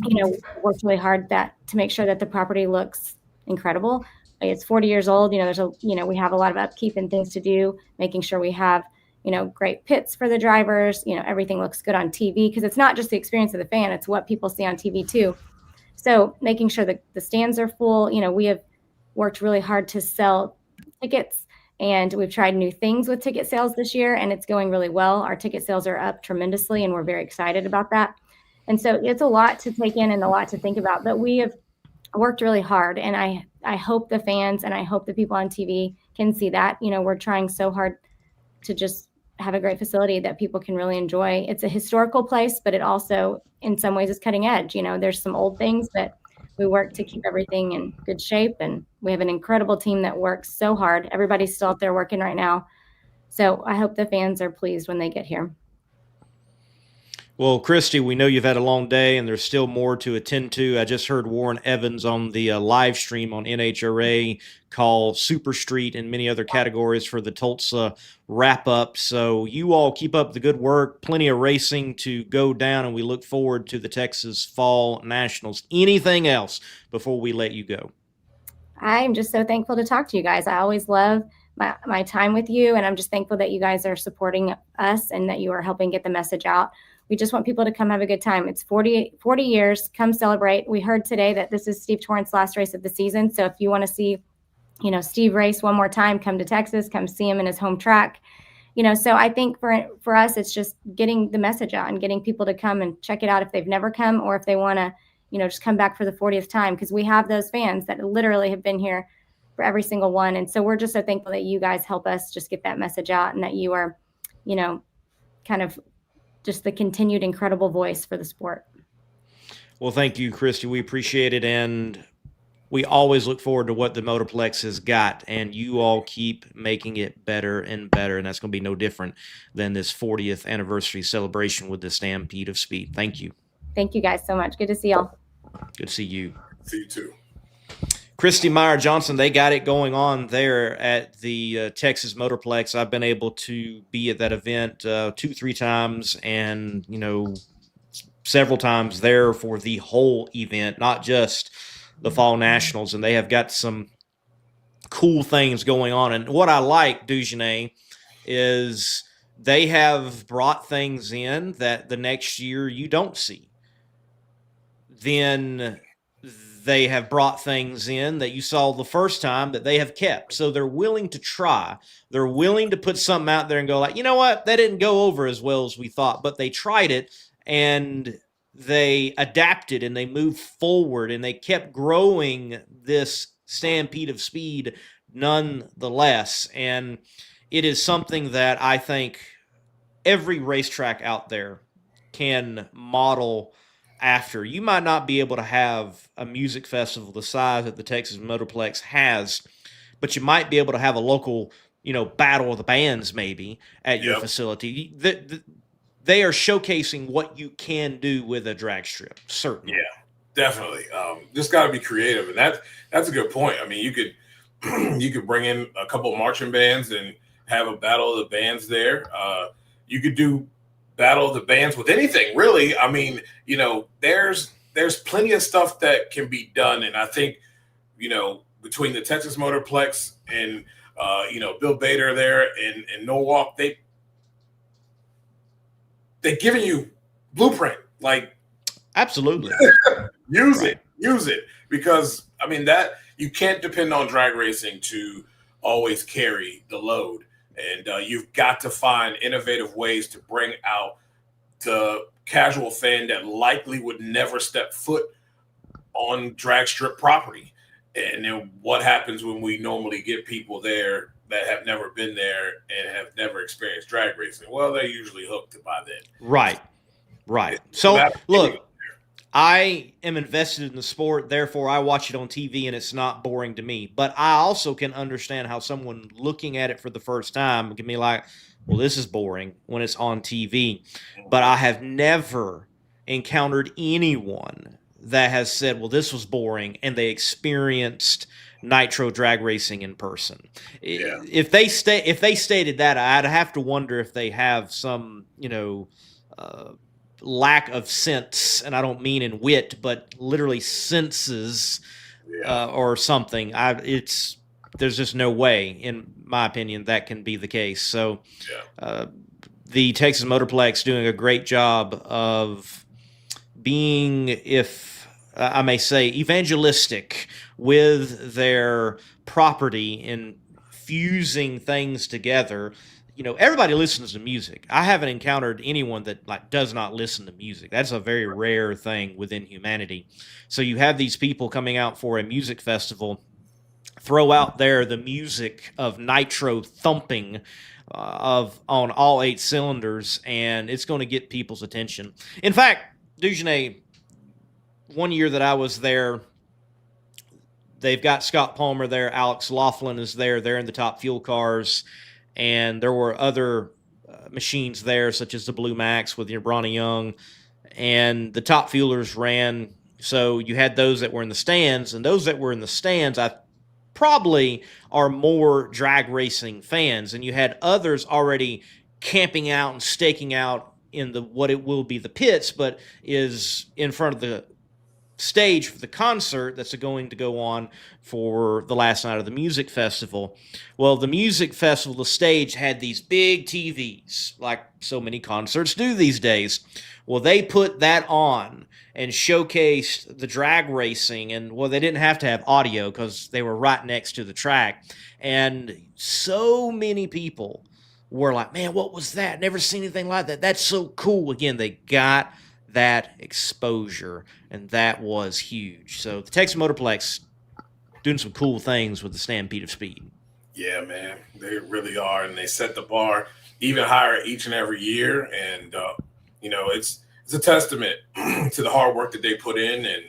you know, worked really hard to make sure that the property looks incredible. It's 40 years old. You know, we have a lot of upkeep and things to do, making sure we have, you know, great pits for the drivers. You know, everything looks good on TV, because it's not just the experience of the fan, it's what people see on TV too. So making sure that the stands are full. You know, we have worked really hard to sell tickets, and we've tried new things with ticket sales this year, and it's going really well. Our ticket sales are up tremendously, and we're very excited about that. And so it's a lot to take in and a lot to think about, but we have worked really hard. And I hope the fans and I hope the people on TV can see that. You know, we're trying so hard to just have a great facility that people can really enjoy. It's a historical place, but it also in some ways is cutting edge. You know, there's some old things, but we work to keep everything in good shape. And we have an incredible team that works so hard. Everybody's still out there working right now. So I hope the fans are pleased when they get here. Well, Christie, we know you've had a long day and there's still more to attend to. I just heard Warren Evans on the live stream on NHRA call Super Street and many other categories for the Tulsa wrap-up. So you all keep up the good work. Plenty of racing to go down, and we look forward to the Texas Fall Nationals. Anything else before we let you go? I'm just so thankful to talk to you guys. I always love my time with you, and I'm just thankful that you guys are supporting us and that you are helping get the message out. We just want people to come have a good time. It's 40 years. Come celebrate. We heard today that this is Steve Torrance's last race of the season. So if you want to see, you know, Steve race one more time, come to Texas, come see him in his home track. You know, so I think for us, it's just getting the message out and getting people to come and check it out if they've never come, or if they want to, you know, just come back for the 40th time, because we have those fans that literally have been here for every single one. And so we're just so thankful that you guys help us just get that message out, and that you are, you know, kind of just the continued incredible voice for the sport. Well, thank you, Christie. We appreciate it. And we always look forward to what the Motorplex has got, and you all keep making it better and better. And that's going to be no different than this 40th anniversary celebration with the Stampede of Speed. Thank you. Thank you guys so much. Good to see y'all. Good to see you. See you too. Christie, Meyer, Johnson, they got it going on there at the Texas Motorplex. I've been able to be at that event 2-3 times, and, you know, several times there for the whole event, not just the Fall Nationals. And they have got some cool things going on. And what I like, Dugenais, is they have brought things in that the next year you don't see. Then they have brought things in that you saw the first time that they have kept. So they're willing to try. They're willing to put something out there and go like, you know what, that didn't go over as well as we thought, but they tried it and they adapted and they moved forward and they kept growing this stampede of speed nonetheless. And it is something that I think every racetrack out there can model after. You might not be able to have a music festival the size that the Texas Motorplex has, but you might be able to have a local, battle of the bands maybe at your facility. They are showcasing what you can do with a drag strip, certainly. Yeah, definitely. Just got to be creative, and that's a good point. I mean, you could bring in a couple of marching bands and have a battle of the bands there. You could do battle of the bands with anything, really. I mean, there's plenty of stuff that can be done, and I think, between the Texas Motorplex and Bill Bader there and Norwalk, they're giving you blueprint. Like, absolutely. use it, because I mean that you can't depend on drag racing to always carry the load. And you've got to find innovative ways to bring out the casual fan that likely would never step foot on drag strip property. And then what happens when we normally get people there that have never been there and have never experienced drag racing? Well, they're usually hooked by then. Right. So, look, I am invested in the sport, therefore I watch it on TV and it's not boring to me. But I also can understand how someone looking at it for the first time can be like, well, this is boring when it's on TV. But I have never encountered anyone that has said, well, this was boring, and they experienced nitro drag racing in person. Yeah. If they stated that, I'd have to wonder if they have some, lack of sense, and I don't mean in wit, but literally senses, or something. There's just no way, in my opinion, that can be the case. So the Texas Motorplex doing a great job of being, if I may say, evangelistic with their property and fusing things together. Everybody listens to music. I haven't encountered anyone that does not listen to music. That's a very rare thing within humanity. So you have these people coming out for a music festival, throw out there the music of nitro thumping on all 8 cylinders, and it's going to get people's attention. In fact, Dugenais, one year that I was there, they've got Scott Palmer there, Alex Laughlin is there, they're in the top fuel cars. And there were other machines there, such as the Blue Max with your Bronny Young, and the top fuelers ran. So you had those that were in the stands, and those that were in the stands, I probably are more drag racing fans. And you had others already camping out and staking out in what it will be the pits, but is in front of the stage for the concert that's going to go on for the last night of the music festival. Well, the music festival, the stage had these big TVs, like so many concerts do these days. Well, they put that on and showcased the drag racing, and well, they didn't have to have audio because they were right next to the track. And so many people were like, man, what was that? Never seen anything like that. That's so cool. Again, they got that exposure, and that was huge. So the Texas Motorplex doing some cool things with the Stampede of Speed. Yeah, man, they really are, and they set the bar even higher each and every year. And it's a testament to the hard work that they put in, and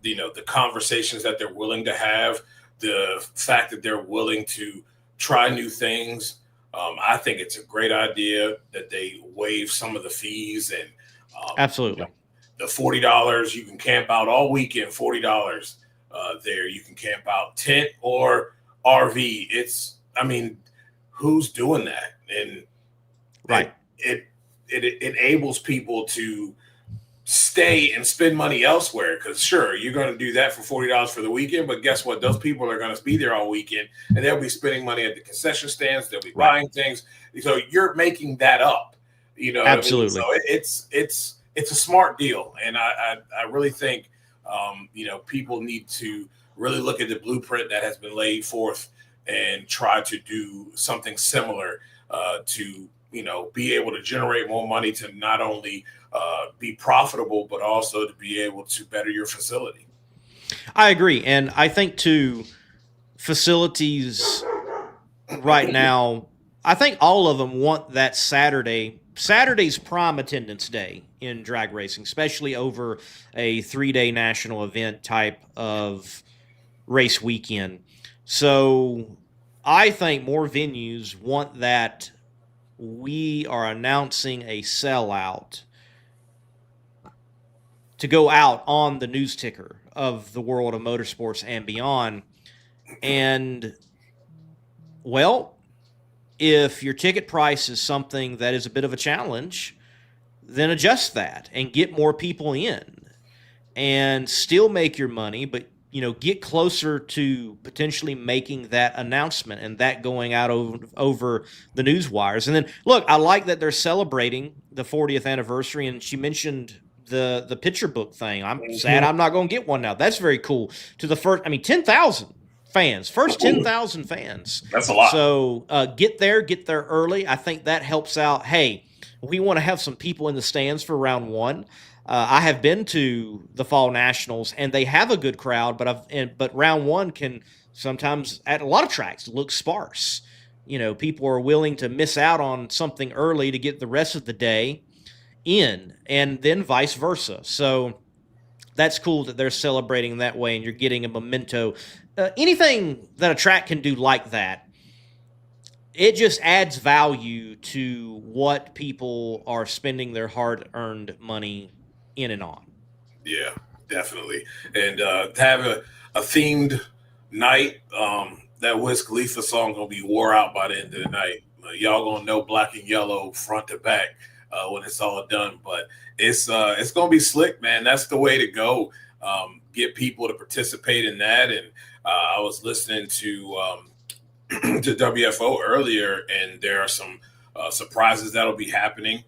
the conversations that they're willing to have, the fact that they're willing to try new things. I think it's a great idea that they waive some of the fees, and absolutely. The $40, you can camp out all weekend, $40 there. You can camp out tent or RV. Who's doing that? And right. It enables people to stay and spend money elsewhere, because sure, you're going to do that for $40 for the weekend, but guess what? Those people are going to be there all weekend, and they'll be spending money at the concession stands. They'll be buying things. So you're making that up. Absolutely. So it's a smart deal, and I really think People need to really look at the blueprint that has been laid forth and try to do something similar to be able to generate more money to not only be profitable, but also to be able to better your facility. I agree. And I think too, facilities right now, I think all of them want that Saturday's prime attendance day in drag racing, especially over a 3-day national event type of race weekend. So I think more venues want that. We are announcing a sellout to go out on the news ticker of the world of motorsports and beyond. And, well, if your ticket price is something that is a bit of a challenge, then adjust that and get more people in and still make your money, but get closer to potentially making that announcement and that going out over the news wires. And then, look, I like that they're celebrating the 40th anniversary, and she mentioned the picture book thing. I'm sad I'm not going to get one now. That's very cool. To the first, 10,000 fans, first 10,000 fans. That's a lot. So get there early. I think that helps out. Hey, we want to have some people in the stands for round one. I have been to the Fall Nationals, and they have a good crowd, but round one can sometimes, at a lot of tracks, look sparse. People are willing to miss out on something early to get the rest of the day in, and then vice versa. So that's cool that they're celebrating that way, and you're getting a memento. Anything that a track can do like that, it just adds value to what people are spending their hard-earned money in and on. Yeah, definitely. And to have a themed night, that Wiz Khalifa song gonna be wore out by the end of the night. Y'all gonna know black and yellow front to back when it's all done. But it's gonna be slick, man. That's the way to go. Get people to participate in that. And I was listening to WFO earlier, and there are some surprises that'll be happening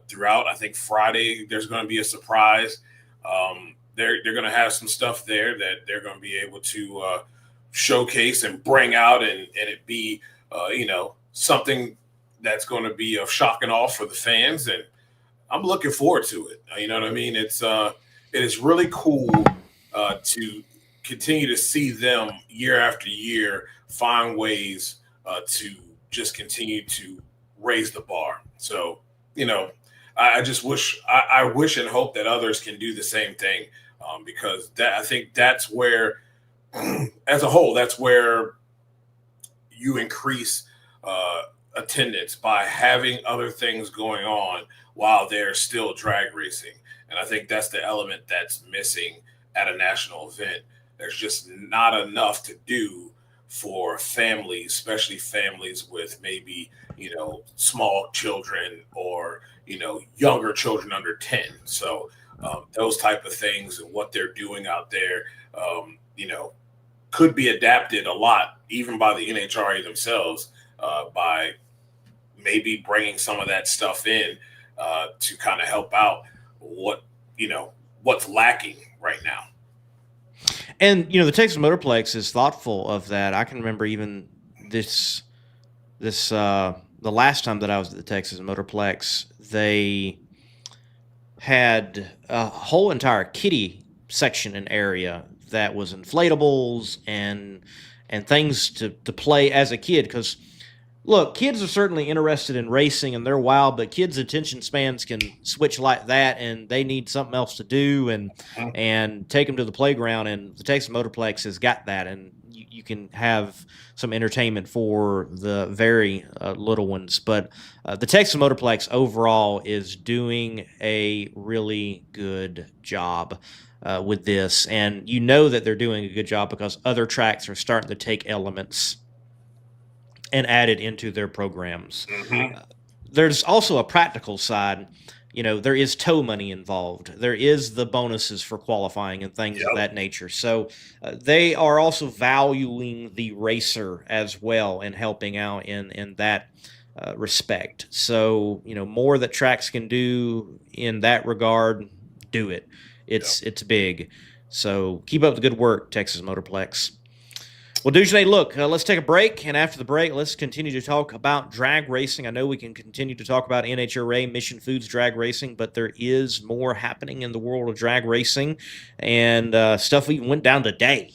throughout. I think Friday there's going to be a surprise. They're going to have some stuff there that they're going to be able to showcase and bring out, and it be something that's going to be of shock and awe for the fans. And I'm looking forward to it. You know what I mean? It is really cool to continue to see them year after year find ways to just continue to raise the bar. So, I just wish and hope that others can do the same thing, because I think that's where, as a whole, that's where you increase attendance, by having other things going on while they're still drag racing. And I think that's the element that's missing at a national event. There's just not enough to do for families, especially families with maybe, small children or, younger children under 10. So those type of things and what they're doing out there, could be adapted a lot, even by the NHRA themselves, by maybe bringing some of that stuff in to kind of help out what's lacking right now. And the Texas Motorplex is thoughtful of that. I can remember even the last time that I was at the Texas Motorplex, they had a whole entire kiddie section and area that was inflatables and things to play as a kid. Because look, kids are certainly interested in racing and they're wild, but kids' attention spans can switch like that, and they need something else to do and take them to the playground. And the Texas Motorplex has got that, and you can have some entertainment for the very little ones. But the Texas Motorplex overall is doing a really good job with this, and that they're doing a good job because other tracks are starting to take elements and add it into their programs. Mm-hmm. There's also a practical side. There is tow money involved. There is the bonuses for qualifying and things of that nature. So they are also valuing the racer as well and helping out in that respect. So, more that tracks can do in that regard, do it. It's big. So keep up the good work, Texas Motorplex. Well, Dujane, look, let's take a break, and after the break, let's continue to talk about drag racing. I know we can continue to talk about NHRA, Mission Foods drag racing, but there is more happening in the world of drag racing, and stuff even went down today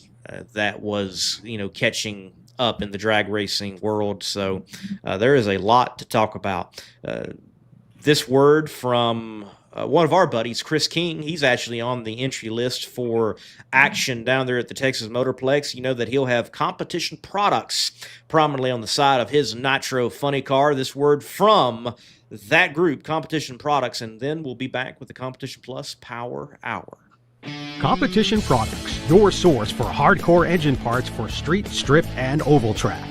that was, catching up in the drag racing world. So there is a lot to talk about. This word from one of our buddies, Chris King, he's actually on the entry list for action down there at the Texas Motorplex. You know that he'll have competition products prominently on the side of his Nitro funny car. This word from that group, Competition Products, and then we'll be back with the Competition Plus Power Hour. Competition Products, your source for hardcore engine parts for street, strip, and oval track.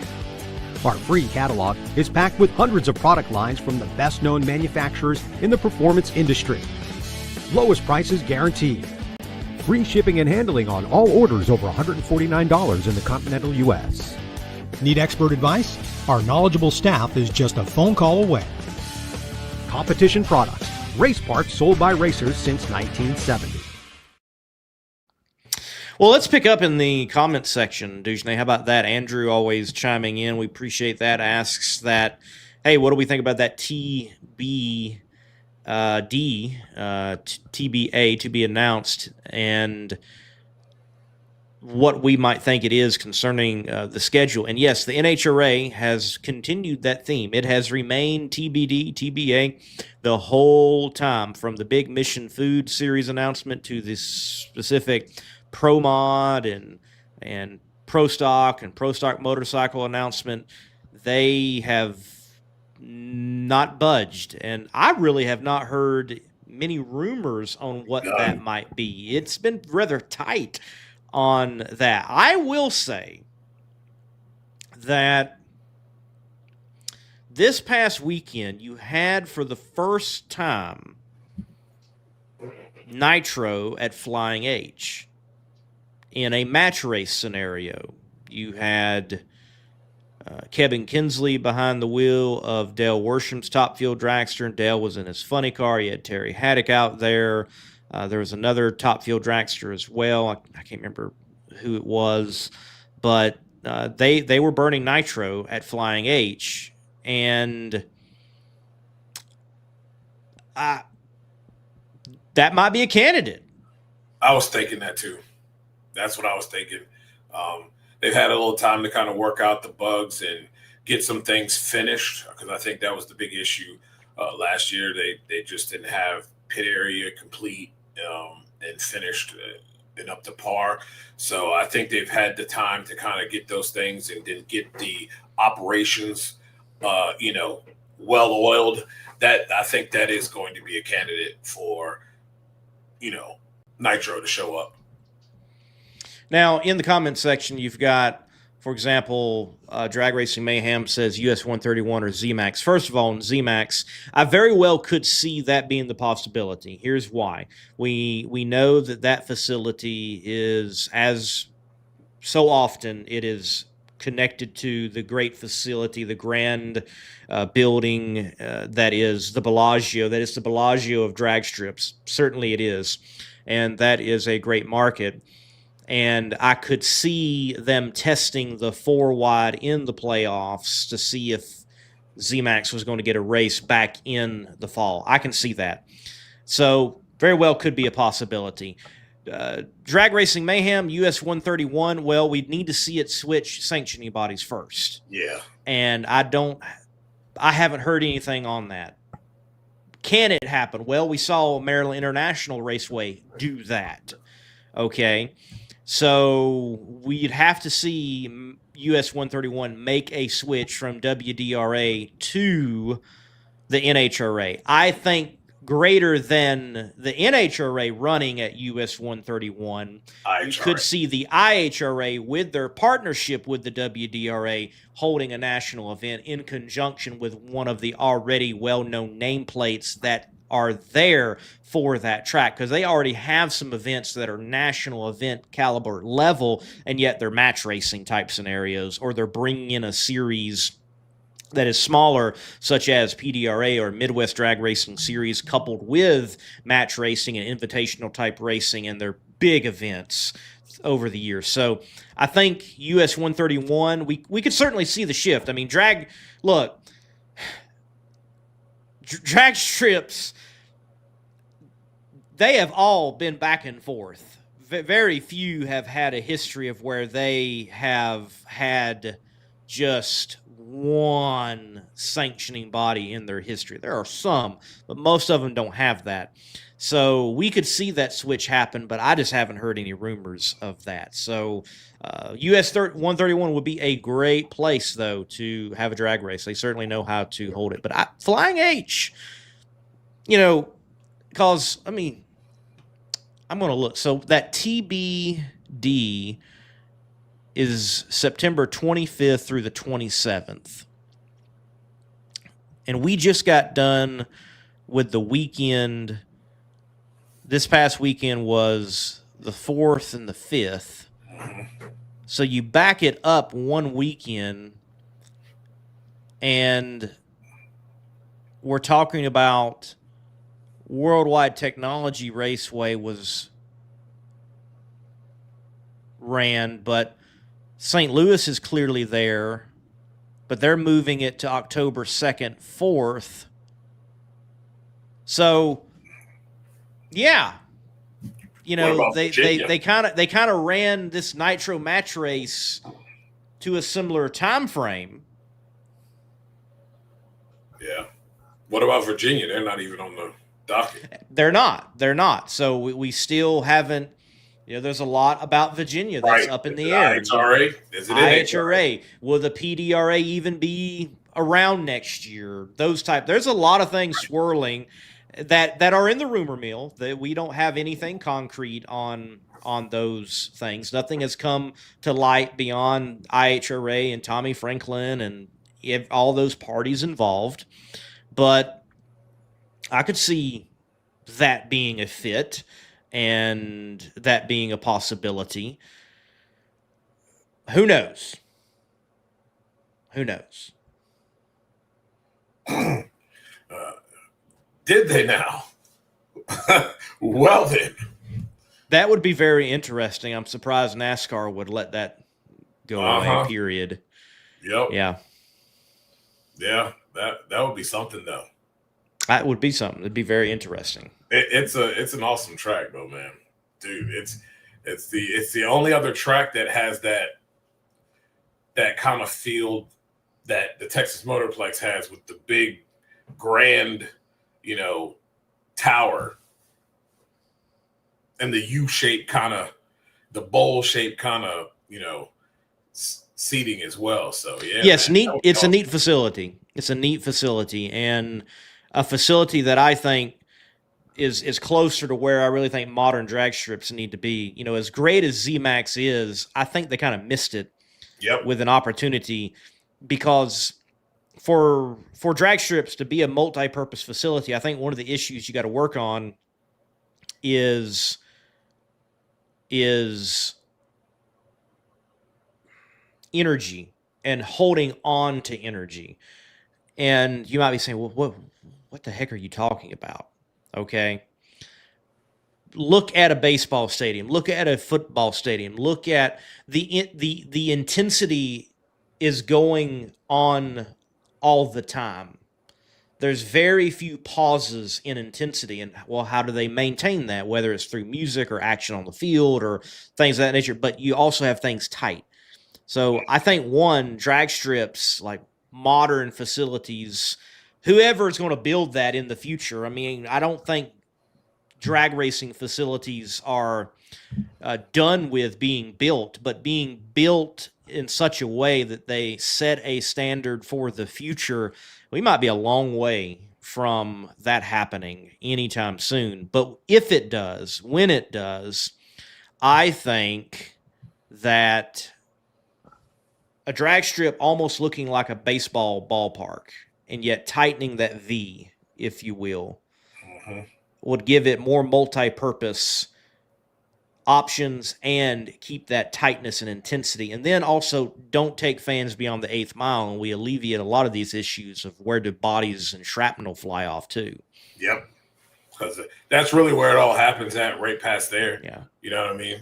Our free catalog is packed with hundreds of product lines from the best-known manufacturers in the performance industry. Lowest prices guaranteed. Free shipping and handling on all orders over $149 in the continental U.S. Need expert advice? Our knowledgeable staff is just a phone call away. Competition Products, race parts sold by racers since 1970. Well, let's pick up in the comments section, Dujane. How about that? Andrew always chiming in. We appreciate that. Asks that, hey, what do we think about that TBA to be announced, and what we might think it is concerning the schedule. And yes, the NHRA has continued that theme. It has remained TBD, TBA the whole time, from the big Mission Food Series announcement to the specific Pro Mod and Pro Stock and Pro Stock motorcycle announcement. They have not budged, and I really have not heard many rumors on what that might be. It's been rather tight on that. I will say that this past weekend you had, for the first time, Nitro at Flying H. In a match race scenario, you had Kevin Kinsley behind the wheel of Dale Worsham's Top Fuel dragster, and Dale was in his funny car. You had Terry Haddock out there. There was another Top Fuel dragster as well. I can't remember who it was, but they were burning nitro at Flying H, and that might be a candidate. I was thinking that too. That's what I was thinking. They've had a little time to kind of work out the bugs and get some things finished, because I think that was the big issue last year. They just didn't have pit area complete and finished and up to par. So I think they've had the time to kind of get those things and then get the operations, well oiled. That I think that is going to be a candidate for, Nitro to show up. Now, in the comments section, you've got, for example, Drag Racing Mayhem says US 131 or ZMAX. First of all, in ZMAX, I very well could see that being the possibility. Here's why. We know that facility is, as so often, it is connected to the great facility, the grand building that is the Bellagio. That is the Bellagio of drag strips. Certainly it is. And that is a great market. And I could see them testing the 4-wide in the playoffs to see if ZMAX was going to get a race back in the fall. I can see that. So very well could be a possibility. Drag Racing Mayhem, US 131, well, we'd need to see it switch sanctioning bodies first. Yeah. And I haven't heard anything on that. Can it happen? Well, we saw Maryland International Raceway do that. Okay. So we'd have to see US 131 make a switch from WDRA to the NHRA. I think greater than the NHRA running at US 131, you could see the IHRA with their partnership with the WDRA holding a national event in conjunction with one of the already well-known nameplates that are there for that track, because they already have some events that are national event caliber level, and yet they're match racing type scenarios, or they're bringing in a series that is smaller, such as PDRA or Midwest Drag Racing Series, coupled with match racing and invitational type racing, and they're big events over the years. So I think US 131, we could certainly see the shift. I mean, drag strips, they have all been back and forth. Very few have had a history of where they have had just one sanctioning body in their history. There are some, but most of them don't have that. So we could see that switch happen, but I just haven't heard any rumors of that. So US 131 would be a great place, though, to have a drag race. They certainly know how to hold it. But Flying H, because, I mean, I'm going to look. So that TBD is September 25th through the 27th. And we just got done with the weekend. This past weekend was the 4th and the 5th. So you back it up one weekend, and we're talking about Worldwide Technology Raceway was ran, but St. Louis is clearly there, but they're moving it to October 2nd, 4th. So, yeah, they kind of ran this Nitro match race to a similar time frame. Yeah. What about Virginia? They're not even on the docket. They're not. So we still haven't. There's a lot about Virginia that's up in the air. NHRA? Is it NHRA? Will the PDRA even be around next year? There's a lot of things swirling that are in the rumor mill that we don't have anything concrete on those things. Nothing has come to light beyond IHRA and Tommy Franklin and all those parties involved. But I could see that being a fit and that being a possibility. Who knows? Did they now? Well, then. That would be very interesting. I'm surprised NASCAR would let that go away, period. Yep. Yeah. Yeah, that would be something, though. That would be something. It'd be very interesting. It's an awesome track, though, man. Dude, it's the only other track that has that kind of field that the Texas Motorplex has with the big, grand, tower and the U-shaped kind of, the bowl-shaped kind of, seating as well. So yeah. Yes, neat. It's a neat facility. It's a neat facility, and a facility that I think is closer to where I really think modern drag strips need to be. As great as ZMAX is, I think they kind of missed it. Yep. With an opportunity, because for drag strips to be a multi-purpose facility, I think one of the issues you got to work on is energy and holding on to energy. And you might be saying, well, what the heck are you talking about? Okay. Look at a baseball stadium. Look at a football stadium. Look at the intensity is going on all the time. There's very few pauses in intensity. And, well, how do they maintain that? Whether it's through music or action on the field or things of that nature. But you also have things tight. So I think, drag strips, like modern facilities, whoever is going to build that in the future, I mean, I don't think drag racing facilities are done with being built, but being built in such a way that they set a standard for the future. We might be a long way from that happening anytime soon. But if it does, when it does, I think that a drag strip almost looking like a baseball ballpark and yet tightening that V, if you will, would give it more multi-purpose options and keep that tightness and intensity. And then also don't take fans beyond the 8th mile, and we alleviate a lot of these issues of where do bodies and shrapnel fly off too. Yep. because that's really where it all happens at, right past there. Yeah. You know what I mean?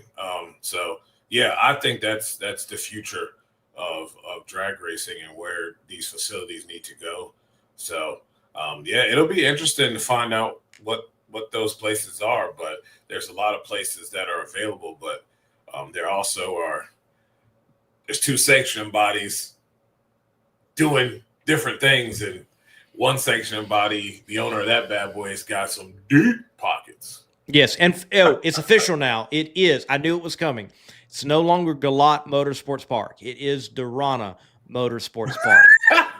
So yeah, I think that's the future of drag racing and where these facilities need to go. So yeah, it'll be interesting to find out what those places are, but there's a lot of places that are available, but there also there's two sanctioning bodies doing different things, and one sanctioning body, the owner of that bad boy, has got some deep pockets. Yes, and it's official now. It is. I knew it was coming. It's no longer Galat Motorsports Park. It is Durana Motorsports Park.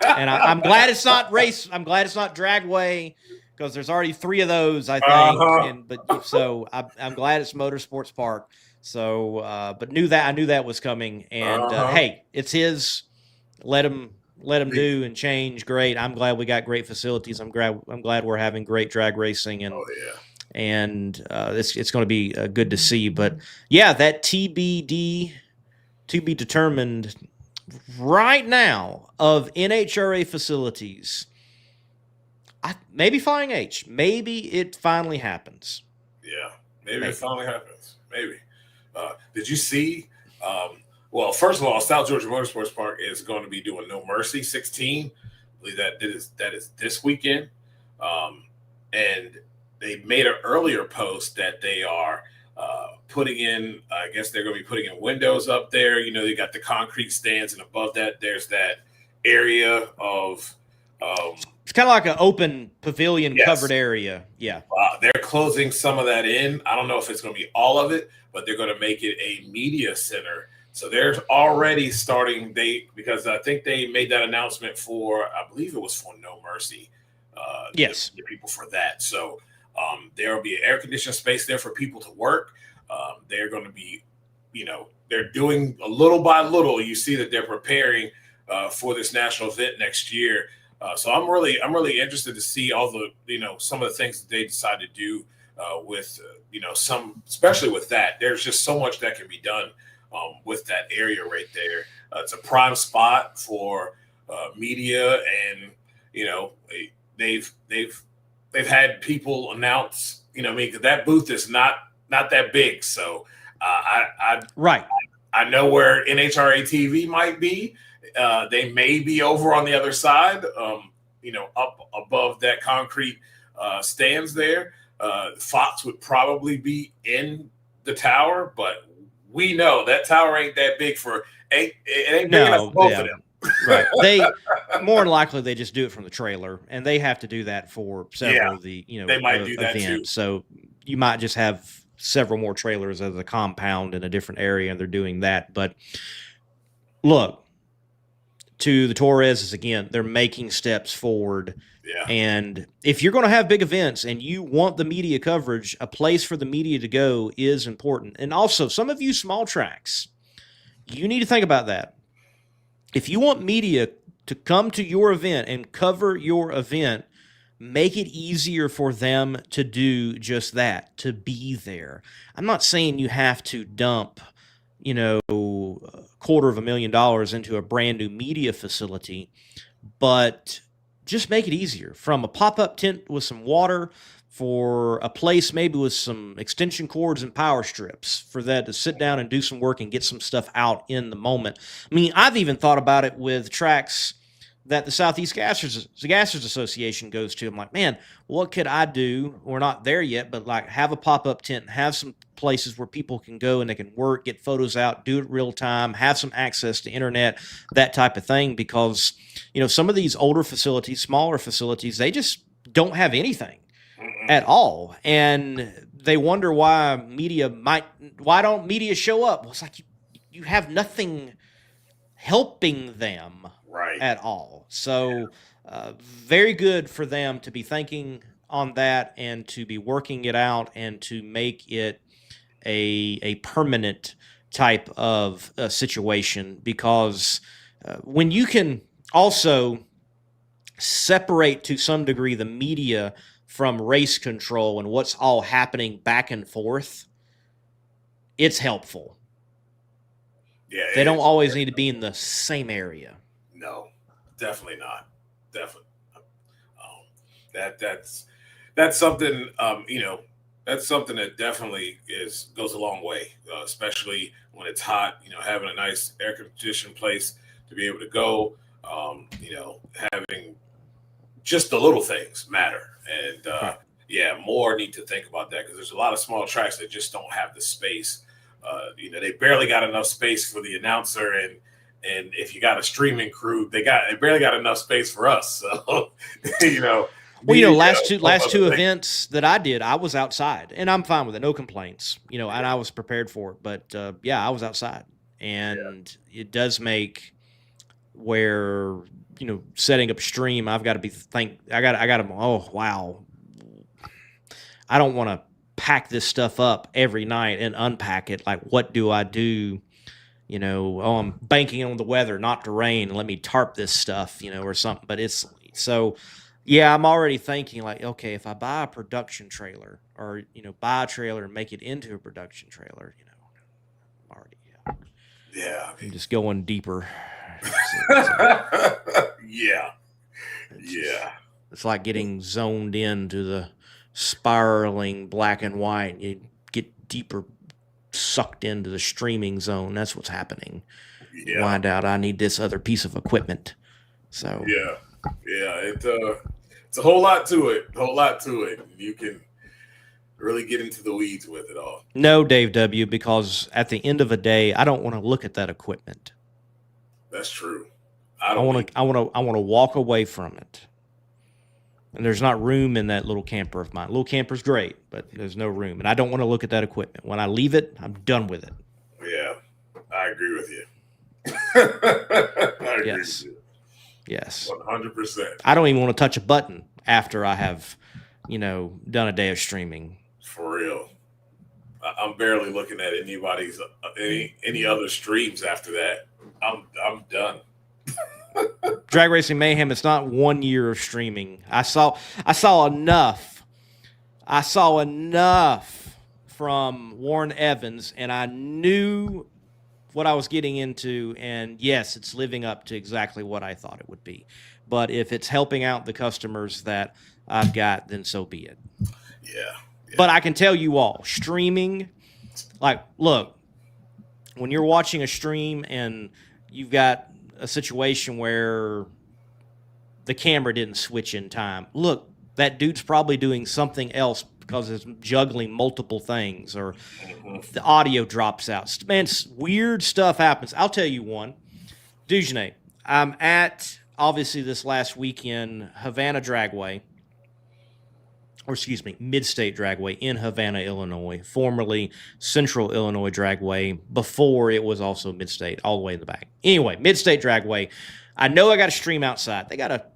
And I'm glad it's not race. I'm glad it's not Dragway, because there's already 3 of those, I think. So I'm glad it's Motorsports Park. So, but I knew that was coming. And hey, it's his. Let him do and change. Great. I'm glad we got great facilities. I'm glad we're having great drag racing, and it's going to be good to see. But yeah, that TBD, to be determined right now, of NHRA facilities. Maybe Flying H. Maybe it finally happens. Yeah, maybe it finally happens. Maybe. Did you see? Well, first of all, South Georgia Motorsports Park is going to be doing No Mercy 16. I believe that is this weekend. And they made an earlier post that they are putting in, I guess they're going to be putting in windows up there. You know, they got the concrete stands, and above that, there's that area of it's kind of like an open pavilion covered area. Yeah. They're closing some of that in. I don't know if it's going to be all of it, but they're going to make it a media center. So they're already starting because I think they made that announcement for, I believe it was for No Mercy. Yes. The people for that. So there will be an air conditioned space there for people to work. They're going to be, they're doing a little by little. You see that they're preparing for this national event next year. So I'm really interested to see all the, some of the things that they decide to do with, especially with that. There's just so much that can be done with that area right there. It's a prime spot for media, and they've had people announce, because that booth is not that big. So I know where NHRA TV might be. They may be over on the other side, up above that concrete stands there. Fox would probably be in the tower, but we know that tower ain't that big it ain't big enough for both of them. Right. They more than likely they just do it from the trailer, and they have to do that for several of the they might do that events. too. So you might just have several more trailers as a compound in a different area, and they're doing that. But look, to the Torreses again, they're making steps forward. Yeah. And if you're going to have big events and you want the media coverage, a place for the media to go is important. And also, some of you small tracks, you need to think about that. If you want media to come to your event and cover your event, make it easier for them to do just that, to be there. I'm not saying you have to dump, $250,000 into a brand new media facility, but just make it easier. From a pop-up tent with some water, for a place maybe with some extension cords and power strips for that to sit down and do some work and get some stuff out in the moment. I mean, I've even thought about it with tracks that the Southeast Gassers Association goes to. I'm like, man, what could I do? We're not there yet, but like have a pop-up tent, have some places where people can go and they can work, get photos out, do it real time, have some access to internet, that type of thing. Because, some of these older facilities, smaller facilities, they just don't have anything at all. And they wonder why don't media show up? Well, it's like you have nothing helping them at all. So very good for them to be thinking on that and to be working it out and to make it a permanent type of situation, because when you can also separate to some degree the media from race control and what's all happening back and forth, it's helpful. Yeah, they don't always need to be in the same area. No, definitely not. Definitely. that's something, that's something that definitely goes a long way, especially when it's hot. Having a nice air conditioned place to be able to go. Having just the little things matter, and more need to think about that, because there's a lot of small tracks that just don't have the space. They barely got enough space for the announcer, and if you got a streaming crew, they barely got enough space for us. So, last two events that I did, I was outside, and I'm fine with it, no complaints. And I was prepared for it, but I was outside, and it does make where setting up stream, I've got to oh wow, I don't want to pack this stuff up every night and unpack it. Like, what do I do? I'm banking on the weather not to rain, let me tarp this stuff, or something. But it's so, I'm already thinking like, okay, if I buy a production trailer, or buy a trailer and make it into a production trailer, I'm already I'm just going deeper. It's like getting zoned into the spiraling black and white. You get deeper, sucked into the streaming zone. That's what's happening. Find out I need this other piece of equipment. So it's a whole lot to it. You can really get into the weeds with it all. No, Dave W., because at the end of the day, I don't want to look at that equipment. That's true. I want to walk away from it. And there's not room in that little camper of mine. Little camper's great, but there's no room. And I don't want to look at that equipment. When I leave it, I'm done with it. Yeah, I agree with you. Yes. 100%. I don't even want to touch a button after I have, done a day of streaming. For real. I'm barely looking at anybody's any other streams after that. I'm done. Drag Racing Mayhem, it's not 1 year of streaming. I saw enough from Warren Evans, and I knew what I was getting into, and yes, it's living up to exactly what I thought it would be. But if it's helping out the customers that I've got, then so be it. Yeah. But I can tell you all, streaming, like, look, when you're watching a stream and you've got a situation where the camera didn't switch in time, look, that dude's probably doing something else because it's juggling multiple things, or the audio drops out. Man, weird stuff happens. I'll tell you one. Dujane, I'm at, obviously, this last weekend, Havana Dragway, Mid-State Dragway in Havana, Illinois, formerly Central Illinois Dragway, before it was also Mid-State, all the way in the back. Anyway, Mid-State Dragway. I know I got to stream outside. They got a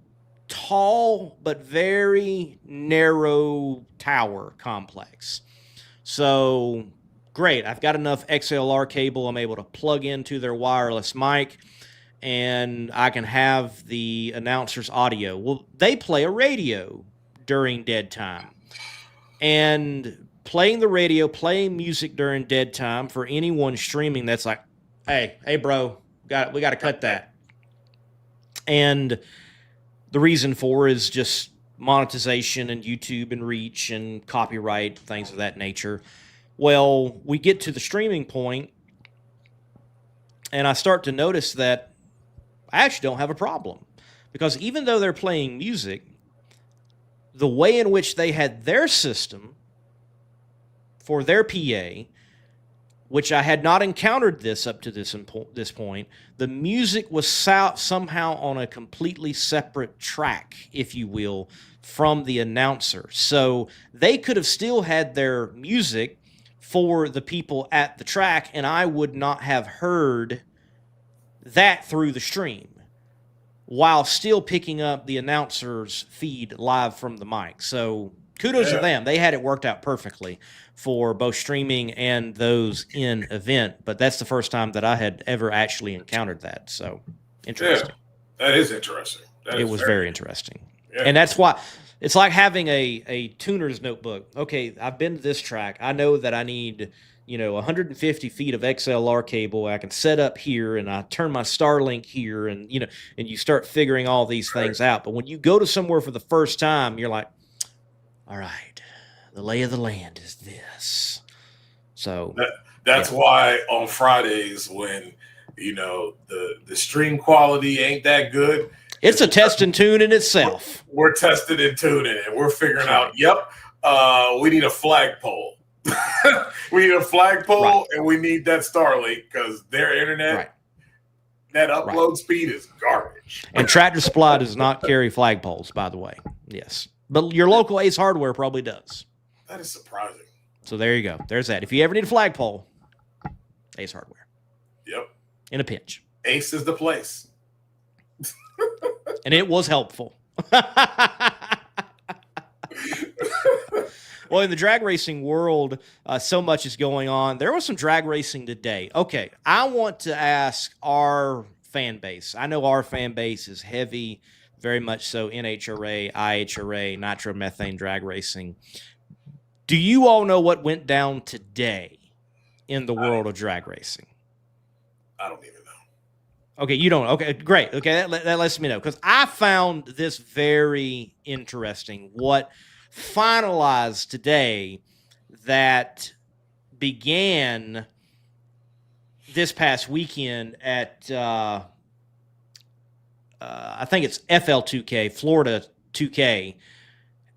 tall but very narrow tower complex. So, great. I've got enough XLR cable I'm able to plug into their wireless mic, and I can have the announcer's audio. Well, they play a radio during dead time, and playing the radio, playing music during dead time, for anyone streaming, that's like, hey bro, we got to cut that. And the reason for is just monetization and YouTube and reach and copyright, things of that nature. Well, we get to the streaming point, and I start to notice that I actually don't have a problem, because even though they're playing music, the way in which they had their system for their PA, which I had not encountered this up to this point, the music was somehow on a completely separate track, if you will, from the announcer. So they could have still had their music for the people at the track, and I would not have heard that through the stream, while still picking up the announcer's feed live from the mic. So kudos to them. They had it worked out perfectly for both streaming and those in event. But that's the first time that I had ever actually encountered that. So interesting. Yeah, that is interesting. It was very interesting. Yeah. And that's why it's like having a tuner's notebook. Okay, I've been to this track. I know that I need 150 feet of XLR cable. I can set up here, and I turn my Starlink here, and and you start figuring all these things out. But when you go to somewhere for the first time, you're like, all right, the lay of the land is this. So that's why on Fridays when the stream quality ain't that good, it's a test and tune in itself. We're testing and tuning, and we're figuring out. Yep, we need a flagpole. We need a flagpole, and we need that Starlink because their internet, that upload speed is garbage. And Tractor Supply does not carry flagpoles, by the way. Yes, but your local Ace Hardware probably does. That is surprising. So there you go. There's that. If you ever need a flagpole, Ace Hardware. Yep. In a pinch. Ace is the place. And it was helpful. Well, in the drag racing world, so much is going on. There was some drag racing today. Okay, I want to ask our fan base. I know our fan base is heavy, very much so, NHRA, IHRA, nitromethane drag racing. Do you all know what went down today in the world of drag racing? I don't even know. Okay, you don't. Okay, great. Okay, that lets me know because I found this very interesting. What finalized today that began this past weekend at I think it's FL2K, Florida 2K,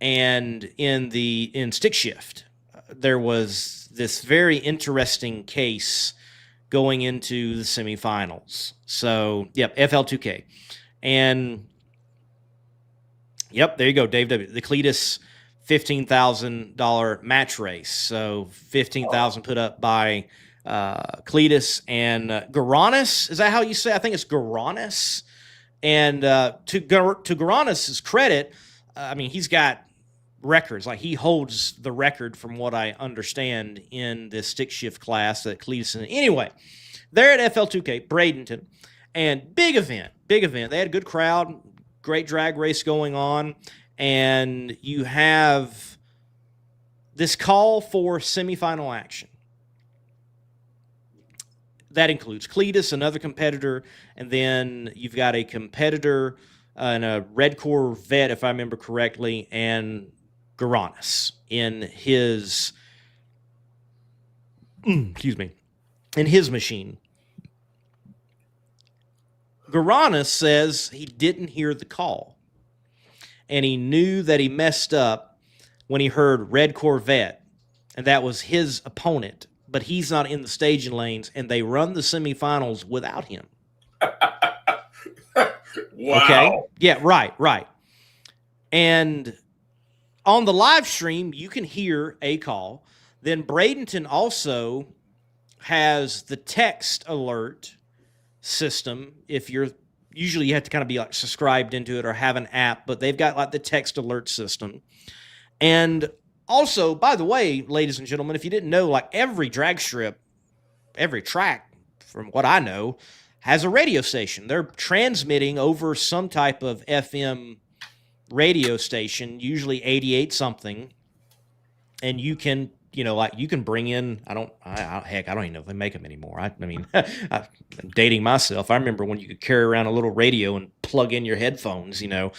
and in stick shift there was this very interesting case going into the semifinals. So, yep, FL2K. And, yep, there you go, Dave W. The Cletus $15,000 match race. So, $15,000 put up by Cletus and Garanis. Is that how you say? I think it's Garanis. And to Garanis' credit, I mean, he's got records. Like, he holds the record from what I understand in this stick shift class that Cletus. Anyway, they're at FL2K, Bradenton, and big event. They had a good crowd, great drag race going on, and you have this call for semifinal action. That includes Cletus, another competitor, and then you've got a competitor in a Red Corvette, if I remember correctly, and Garanis in his in his machine. Garanis says he didn't hear the call, and he knew that he messed up when he heard Red Corvette, and that was his opponent, but he's not in the staging lanes, and they run the semifinals without him. Wow. Okay? Yeah, right. And on the live stream, you can hear a call. Then Bradenton also has the text alert system. If you're usually you have to kind of be like subscribed into it or have an app, but they've got like the text alert system. And also, by the way, ladies and gentlemen, if you didn't know, like every drag strip, every track, from what I know, has a radio station. They're transmitting over some type of FM radio station, usually 88 something, and you can, you can bring in, I don't even know if they make them anymore. I mean, I'm dating myself. I remember when you could carry around a little radio and plug in your headphones, Yeah.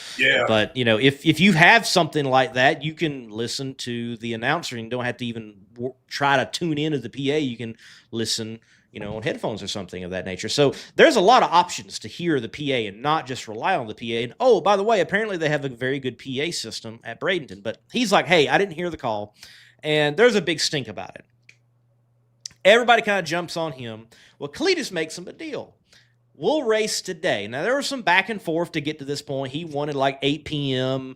But, if you have something like that, you can listen to the announcer and don't have to even try to tune into the PA. You can listen, on headphones or something of that nature. So there's a lot of options to hear the PA and not just rely on the PA. And, oh, by the way, apparently they have a very good PA system at Bradenton. But he's like, hey, I didn't hear the call. And there's a big stink about it. Everybody kind of jumps on him. Well, Cletus makes him a deal. We'll race today. Now, there was some back and forth to get to this point. He wanted like 8 p.m.,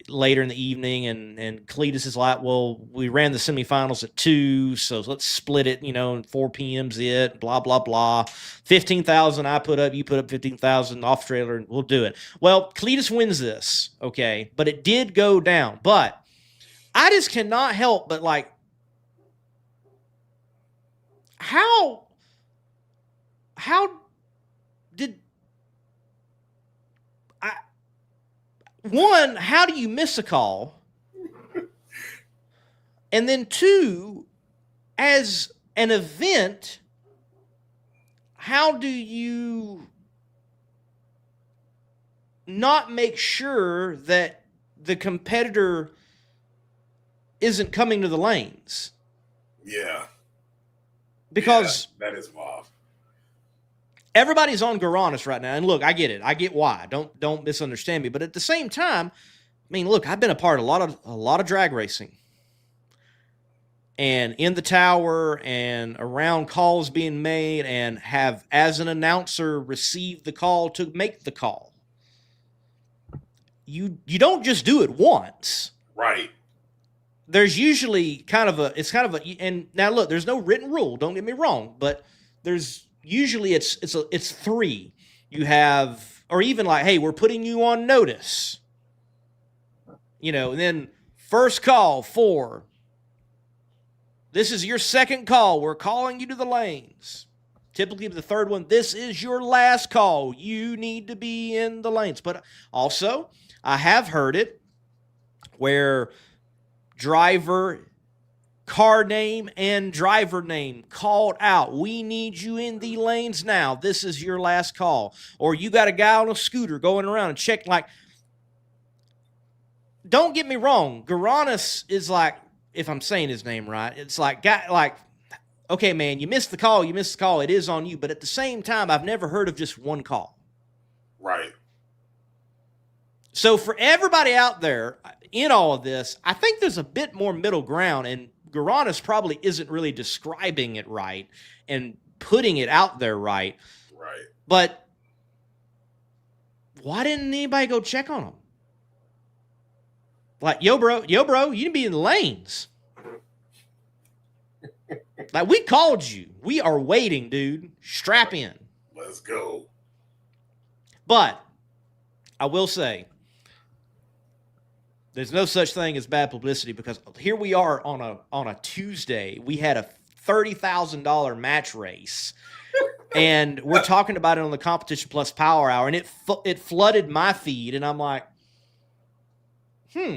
later in the evening. And Cletus is like, well, we ran the semifinals at 2, so let's split it, and 4 p.m.'s it, blah, blah, blah. 15,000 I put up, you put up 15,000 off trailer, and we'll do it. Well, Cletus wins this, okay? But it did go down. But I just cannot help but how did one, how do you miss a call? And then 2, as an event, how do you not make sure that the competitor isn't coming to the lanes. Yeah. Because that is wild. Everybody's on Garanis right now. And look, I get it. I get why. Don't misunderstand me. But at the same time, I mean, look, I've been a part of a lot of drag racing. And in the tower and around calls being made, and have, as an announcer, received the call to make the call. You don't just do it once. Right. There's usually and now look, there's no written rule, don't get me wrong, but there's usually it's 3. You have, or even like, hey, we're putting you on notice. And then first call 4. This is your second call. We're calling you to the lanes. Typically the third one, this is your last call. You need to be in the lanes. But also, I have heard it where driver, car name, and driver name called out. We need you in the lanes now. This is your last call. Or you got a guy on a scooter going around and checking. Like, don't get me wrong. Garanis is like, if I'm saying his name right, it's like, okay, man, you missed the call. It is on you. But at the same time, I've never heard of just one call. Right. So for everybody out there in all of this, I think there's a bit more middle ground, and Garanis probably isn't really describing it right and putting it out there right. Right. But why didn't anybody go check on him? Like, yo, bro, you need to be in the lanes. Like, we called you. We are waiting, dude. Strap in. Let's go. But I will say, there's no such thing as bad publicity, because here we are on a Tuesday. We had a $30,000 match race, and we're talking about it on the Competition Plus Power Hour, and it flooded my feed, and I'm like,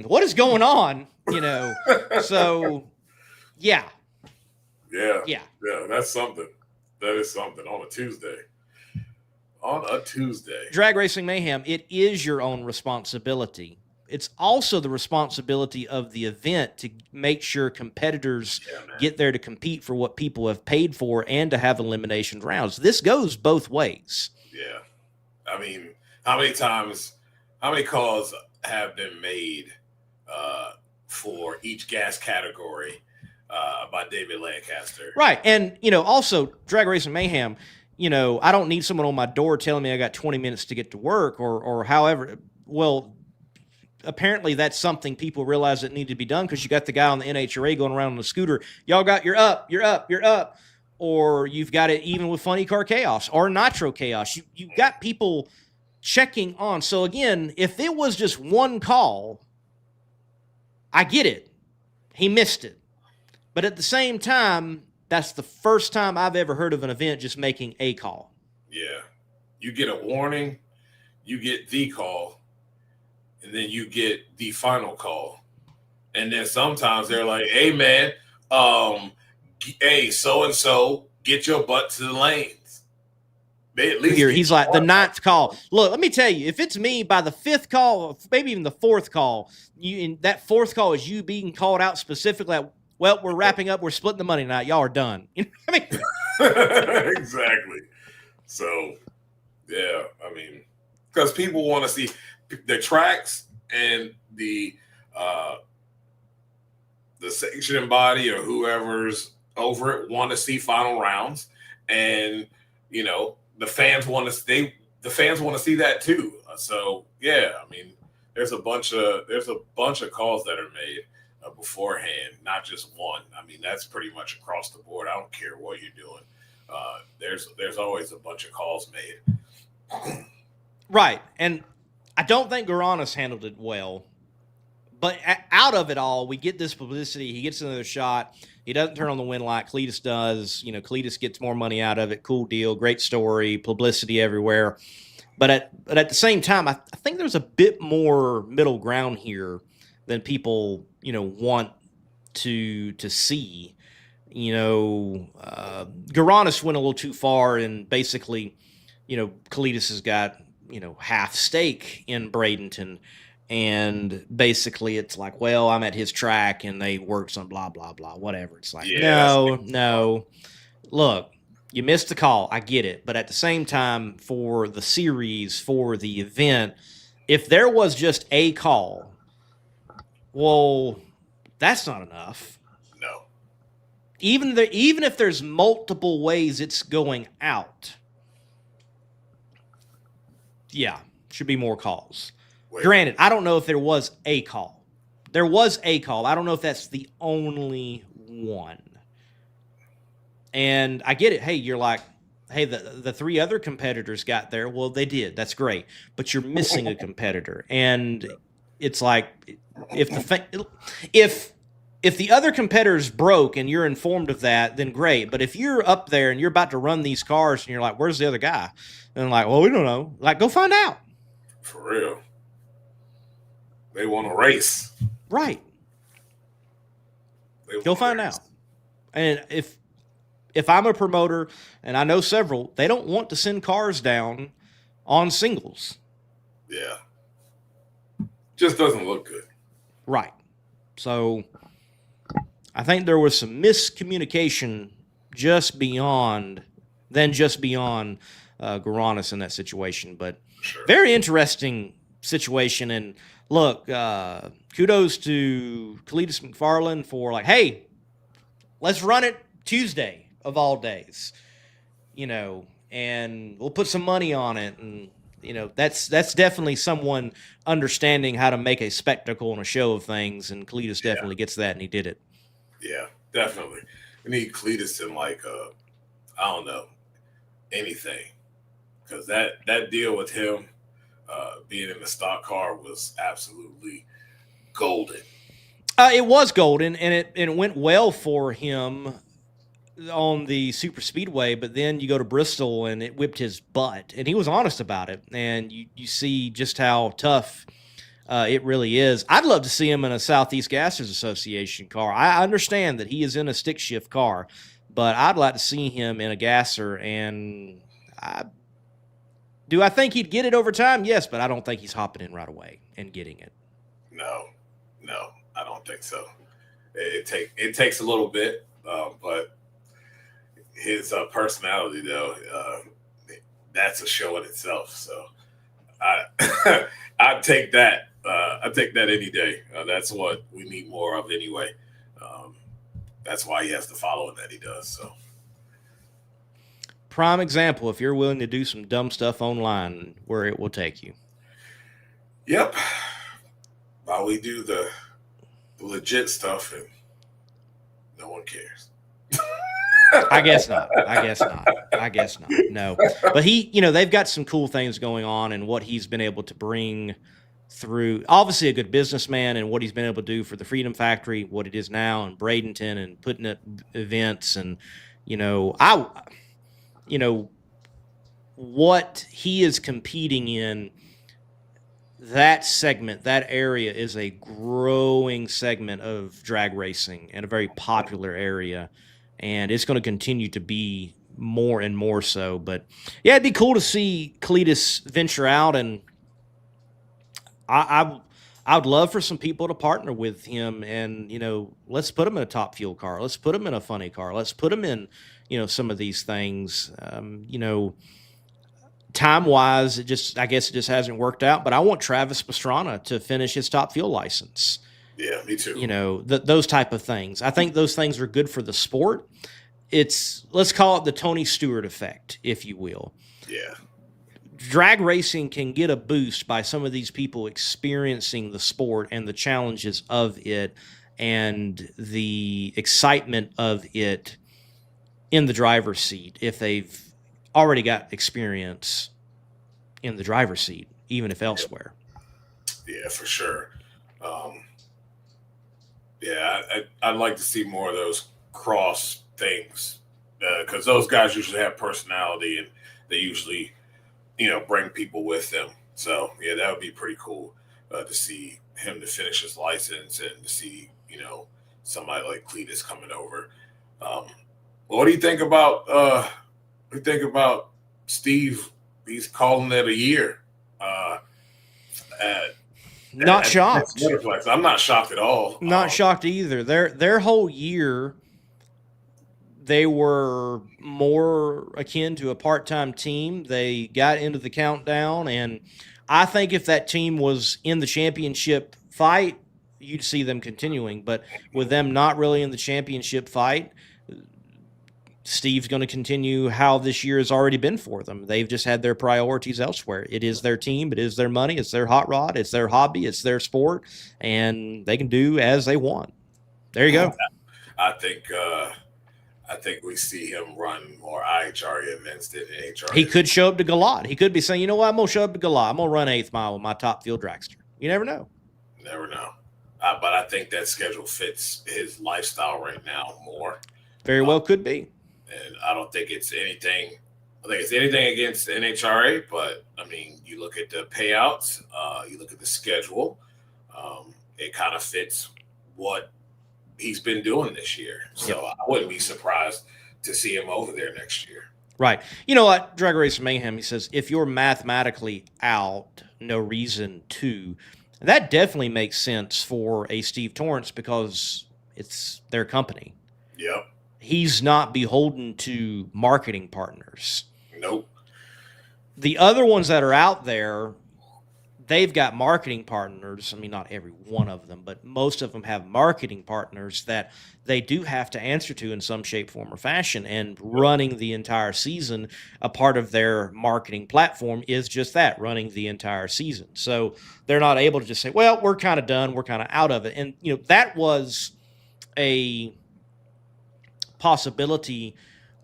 what is going on? So yeah. Yeah, that's something. That is something on a Tuesday. Drag Racing Mayhem, it is your own responsibility. It's also the responsibility of the event to make sure competitors get there to compete for what people have paid for, and to have elimination rounds. This goes both ways. Yeah. I mean, how many calls have been made for each gas category by David Lancaster? Right. And, also Drag Racing Mayhem, I don't need someone on my door telling me I got 20 minutes to get to work or however. Well, apparently that's something people realize that need to be done, because you got the guy on the NHRA going around on the scooter. Y'all got you're up. Or you've got it even with Funny Car Chaos or Nitro Chaos. You've got people checking on. So again, if it was just one call, I get it. He missed it. But at the same time, that's the first time I've ever heard of an event just making a call. Yeah. You get a warning, you get the call, and then you get the final call. And then sometimes they're like, hey, man, hey, so-and-so, get your butt to the lanes. They at least he's like, the 9th call. Look, let me tell you, if it's me by the 5th call, maybe even the 4th call, that 4th call is you being called out specifically. Like, well, we're wrapping up. We're splitting the money tonight. Y'all are done. I mean, exactly. So, yeah, I mean, because people want to see the tracks, and the sanctioning body or whoever's over it want to see final rounds, and the fans want to see that too. So yeah, I mean, there's a bunch of calls that are made beforehand, not just one. I mean, that's pretty much across the board. I don't care what you're doing. There's always a bunch of calls made. Right, and I don't think Garanis handled it well. But out of it all, we get this publicity. He gets another shot. He doesn't turn on the win light. Cletus does. Cletus gets more money out of it. Cool deal. Great story. Publicity everywhere. But at the same time, I think there's a bit more middle ground here than people, want to see. Garanis went a little too far, and basically, Cletus has got, half stake in Bradenton. And basically it's like, well, I'm at his track and they work some blah, blah, blah, whatever. It's like, no. Look, you missed the call. I get it. But at the same time, for the series, for the event, if there was just a call, well, that's not enough. No. Even if there's multiple ways it's going out, yeah, should be more calls. Granted, I don't know if there was a call. There was a call. I don't know if that's the only one. And I get it. Hey, you're like, hey, the three other competitors got there. Well, they did. That's great. But you're missing a competitor. And it's like, if the other competitor's broke and you're informed of that, then great. But if you're up there and you're about to run these cars and you're like, where's the other guy? And like, well, we don't know. Like, go find out. For real. They want to race. Right. Go find out. And if I'm a promoter, and I know several, they don't want to send cars down on singles. Yeah. Just doesn't look good. Right. So I think there was some miscommunication just beyond Gouranis in that situation. But very interesting situation. And look, kudos to Cletus McFarland for like, hey, let's run it Tuesday of all days, and we'll put some money on it. And, that's definitely someone understanding how to make a spectacle and a show of things. And Cletus definitely gets that, and he did it. Yeah, definitely. We need Cletus in I don't know, anything. Because that deal with him being in the stock car was absolutely golden. It was golden, and it went well for him on the super speedway, but then you go to Bristol and it whipped his butt, and he was honest about it. And you see just how tough it really is. I'd love to see him in a Southeast Gassers Association car. I understand that he is in a stick shift car, but I'd like to see him in a gasser. And do I think he'd get it over time? Yes, but I don't think he's hopping in right away and getting it. No, I don't think so. It takes a little bit, but his personality, though, that's a show in itself. So I'd take that. I'd take that any day. That's what we need more of anyway. That's why he has the following that he does. So prime example, if you're willing to do some dumb stuff online, where it will take you. Yep. While we do the legit stuff and no one cares. I guess not. No. But they've got some cool things going on, and what he's been able to bring through, obviously a good businessman, and what he's been able to do for the Freedom Factory, what it is now in Bradenton, and putting up events. And, what he is competing in, that segment, that area is a growing segment of drag racing and a very popular area. And it's going to continue to be more and more so. But, yeah, it'd be cool to see Cletus venture out. And I would love for some people to partner with him. And, let's put him in a Top Fuel car. Let's put him in a funny car. Let's put him in, some of these things. Time-wise, I guess it just hasn't worked out. But I want Travis Pastrana to finish his Top Fuel license. Yeah, me too. Those type of things. I think those things are good for the sport. Let's call it the Tony Stewart effect, if you will. Yeah. Drag racing can get a boost by some of these people experiencing the sport and the challenges of it and the excitement of it in the driver's seat if they've already got experience in the driver's seat, even if elsewhere. Yeah, for sure. I'd like to see more of those cross things because those guys usually have personality and they usually, bring people with them. So, yeah, that would be pretty cool to see him to finish his license and to see, somebody like Cletus coming over. What do you think about Steve? He's calling it a year. Not shocked. I'm not shocked at all. Not shocked either. Their whole year, they were more akin to a part-time team. They got into the countdown, and I think if that team was in the championship fight, you'd see them continuing. But with them not really in the championship fight, Steve's going to continue how this year has already been for them. They've just had their priorities elsewhere. It is their team. It is their money. It's their hot rod. It's their hobby. It's their sport, and they can do as they want. There you go. I think we see him run more IHRA events than NHRA. He could show up to Galot. He could be saying, you know what, I'm going to show up to Galot. I'm going to run 8th mile with my top field dragster. You never know. Never know. But I think that schedule fits his lifestyle right now more. Very well could be. And I don't think it's anything. I think it's anything against NHRA, but I mean, you look at the payouts, you look at the schedule, it kind of fits what he's been doing this year. So I wouldn't be surprised to see him over there next year. Right. You know what? Drag Race Mayhem, he says, if you're mathematically out, no reason to. That definitely makes sense for a Steve Torrence because it's their company. Yep. He's not beholden to marketing partners. Nope. The other ones that are out there, they've got marketing partners. I mean, not every one of them, but most of them have marketing partners that they do have to answer to in some shape, form, or fashion. And running the entire season, a part of their marketing platform is just that, running the entire season. So they're not able to just say, well, we're kind of done. We're kind of out of it. And, you know, that was a possibility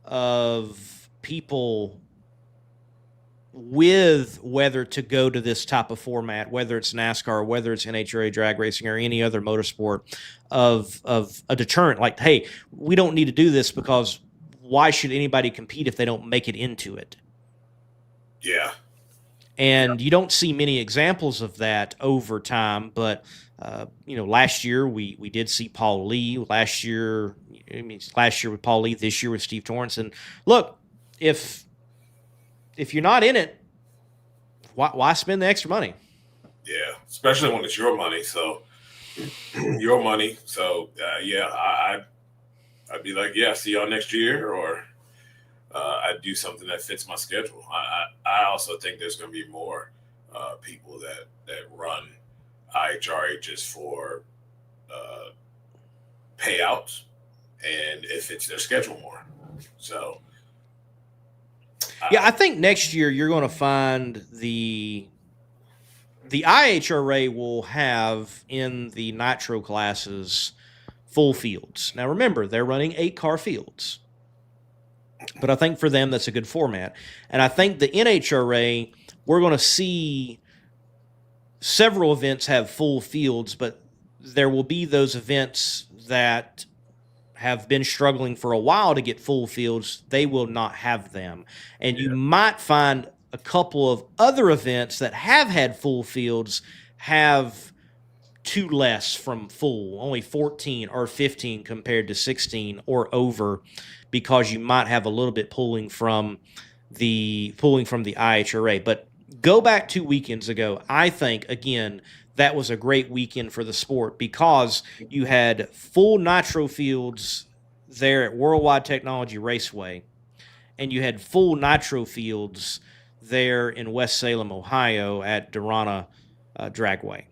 of people with whether to go to this type of format, whether it's NASCAR, whether it's NHRA drag racing or any other motorsport, of a deterrent. Like, hey, we don't need to do this because why should anybody compete if they don't make it into it? Yeah. And you don't see many examples of that over time, but you know, last year we did see Paul Lee. Last year with Paul Lee, this year with Steve Torrence. And look, if you're not in it, why spend the extra money? Yeah, especially when it's your money. So your money. So yeah, I'd be like, yeah, see y'all next year, or I'd do something that fits my schedule. I also think there's going to be more people that run IHRA just for payouts, and it fits their schedule more. So. Yeah, I think next year you're going to find the IHRA will have in the nitro classes full fields. Now remember, they're running 8-car fields. But I think for them that's a good format. And I think the NHRA, we're going to see several events have full fields, but there will be those events that have been struggling for a while to get full fields. They will not have them. And you might find a couple of other events that have had full fields have 2 less from full, only 14 or 15 compared to 16 or over, because you might have a little bit pulling from the IHRA. But go back 2 weekends ago. I think, again, that was a great weekend for the sport because you had full nitro fields there at Worldwide Technology Raceway, and you had full nitro fields there in West Salem, Ohio at Durana Dragway.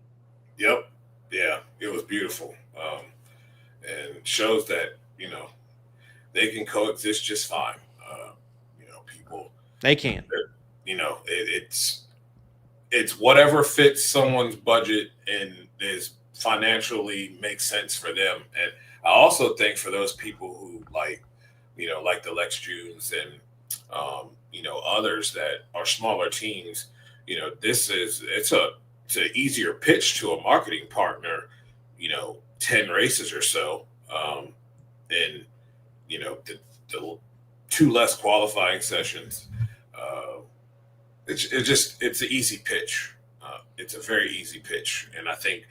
Yep. Yeah, it was beautiful. And shows that, you know, they can coexist just fine. You know, people. They can. You know, it's whatever fits someone's budget and is financially makes sense for them. And I also think for those people who like the Lex Junes and, you know, others that are smaller teams, you know, it's an easier pitch to a marketing partner, you know, 10 races or so. And, you know, the 2 less qualifying sessions. It's an easy pitch. It's a very easy pitch. And I think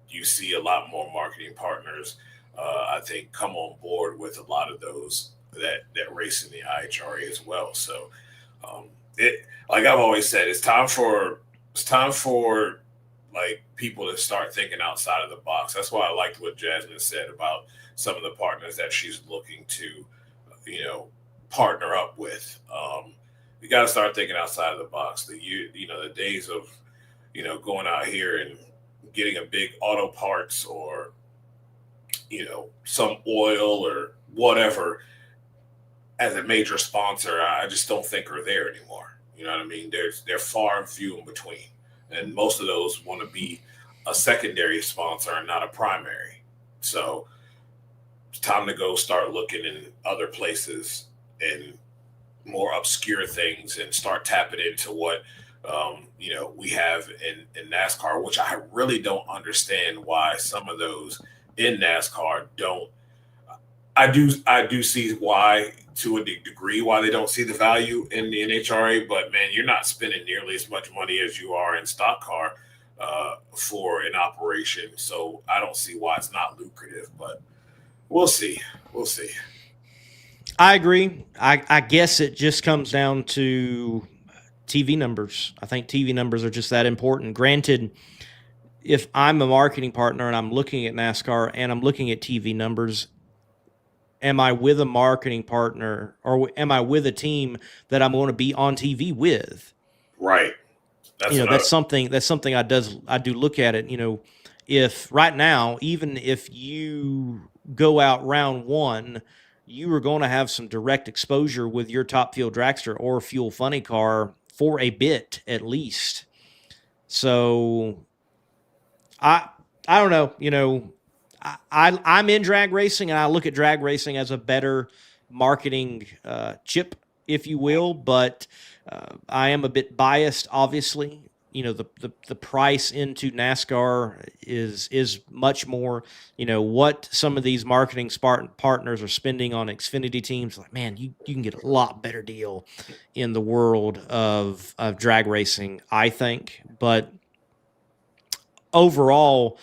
you see a lot more marketing partners, I think, come on board with a lot of those that race in the IHRA as well. So like I've always said, it's time for like people to start thinking outside of the box. That's why I liked what Jasmine said about some of the partners that she's looking to, partner up with. You got to start thinking outside of the box. The days of, going out here and getting a big auto parts or, some oil or whatever as a major sponsor, I just don't think are there anymore. You know what I mean? They're far and few in between. And most of those want to be a secondary sponsor and not a primary. So it's time to go start looking in other places and more obscure things and start tapping into what, we have in NASCAR, which I really don't understand why some of those in NASCAR don't. I do see why, to a degree, why they don't see the value in the NHRA, but man, you're not spending nearly as much money as you are in stock car for an operation. So I don't see why it's not lucrative, but we'll see. I agree. I guess it just comes down to TV numbers. I think TV numbers are just that important. Granted, if I'm a marketing partner and I'm looking at NASCAR and I'm looking at TV numbers, am I with a marketing partner or am I with a team that I'm going to be on TV with? Right. That's something I do look at it. If right now, even if you go out round one, you are going to have some direct exposure with your top fuel dragster or fuel funny car for a bit at least. So I don't know, I'm in drag racing and I look at drag racing as a better marketing chip, if you will, but I am a bit biased, obviously. The price into NASCAR is much more, what some of these marketing partners are spending on Xfinity teams. Like, man, you can get a lot better deal in the world of drag racing, I think. But overall,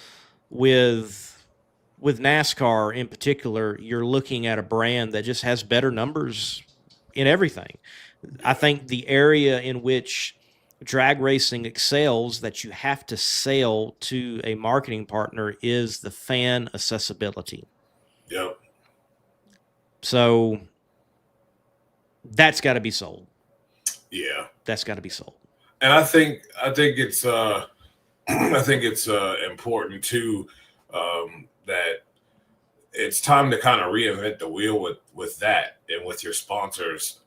with NASCAR in particular, you're looking at a brand that just has better numbers in everything. I think the area in which drag racing excels that you have to sell to a marketing partner is the fan accessibility. Yep. So that's got to be sold. Yeah. That's got to be sold. And I think it's important too, that it's time to kind of reinvent the wheel with that and with your sponsors,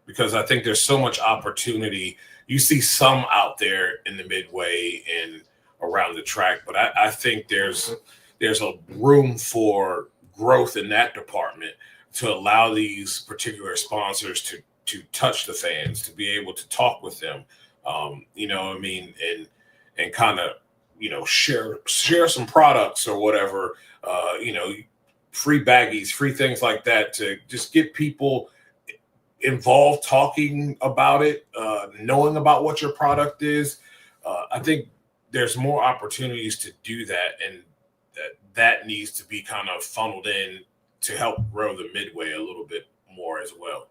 because I think there's so much opportunity. You see some out there in the midway and around the track, but I think there's a room for growth in that department to allow these particular sponsors to touch the fans, to be able to talk with them, and kind of, share some products or whatever, free baggies, free things like that, to just get people involved, talking about it, knowing about what your product is. I think there's more opportunities to do that, and that needs to be kind of funneled in to help grow the midway a little bit more as well.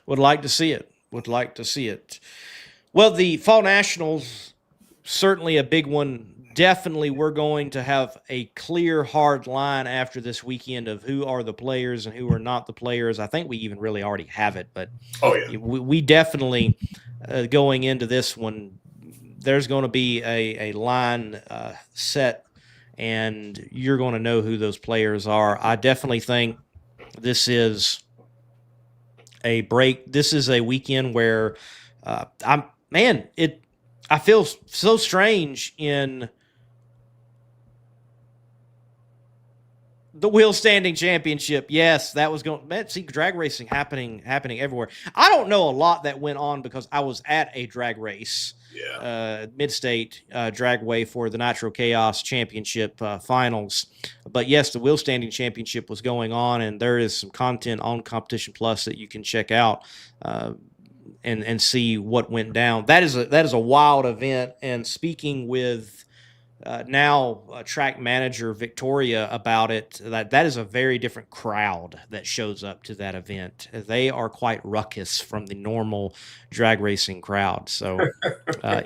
Would like to see it. Well, the Fall Nationals, certainly a big one. Definitely we're going to have a clear, hard line after this weekend of who are the players and who are not the players. I think we even really already have it, but we definitely, going into this one, there's going to be a line set, and you're going to know who those players are. I definitely think this is a break. This is a weekend where I feel so strange in the wheel standing championship. Yes, that was going. Man, see drag racing happening everywhere. I don't know a lot that went on because I was at a drag race, mid-state dragway for the Nitro Chaos Championship finals. But yes, the wheel standing championship was going on, and there is some content on Competition Plus that you can check out and see what went down. That is a wild event. And speaking with now track manager Victoria about it, that is a very different crowd that shows up to that event. They are quite ruckus from the normal drag racing crowd. So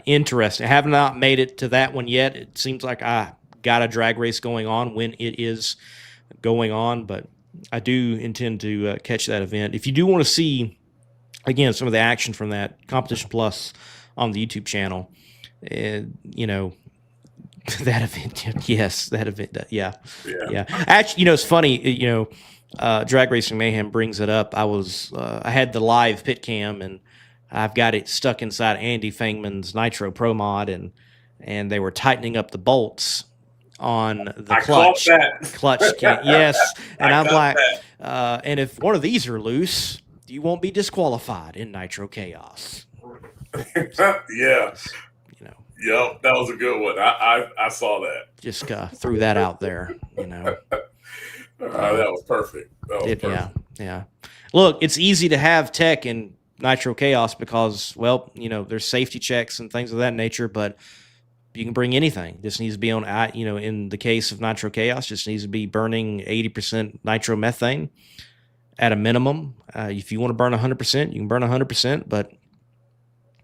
interesting. I have not made it to that one yet. It seems like I got a drag race going on when it is going on, but I do intend to catch that event. If you do want to see, again, some of the action from that, Competition Plus on the YouTube channel, you know, that event, yes, that event, yeah. Actually, it's funny, Drag Racing Mayhem brings it up. I had the live pit cam, and I've got it stuck inside Andy Fangman's Nitro Pro Mod, and they were tightening up the bolts on the clutch. Yes, and I'm like, and if one of these are loose, you won't be disqualified in Nitro Chaos. Yeah. Yep, that was a good one. I saw that. Just threw that out there, that was perfect. Yeah. Look, it's easy to have tech in Nitro Chaos because, well, there's safety checks and things of that nature, but you can bring anything. Just needs to be on, in the case of Nitro Chaos, just needs to be burning 80% nitromethane at a minimum. If you want to burn 100%, you can burn 100%, but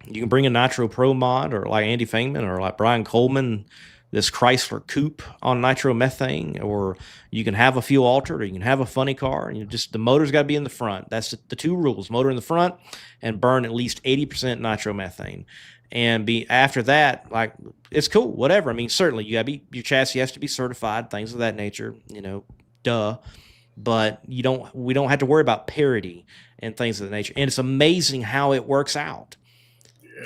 you can bring a Nitro Pro Mod, or like Andy Fangman, or like Brian Coleman, this Chrysler Coupe on nitromethane, or you can have a fuel altered, or you can have a funny car. The motor's got to be in the front. That's the two rules: motor in the front, and burn at least 80% nitromethane. And after that, like, it's cool, whatever. I mean, certainly your chassis has to be certified, things of that nature. Duh. But we don't have to worry about parity and things of that nature. And it's amazing how it works out.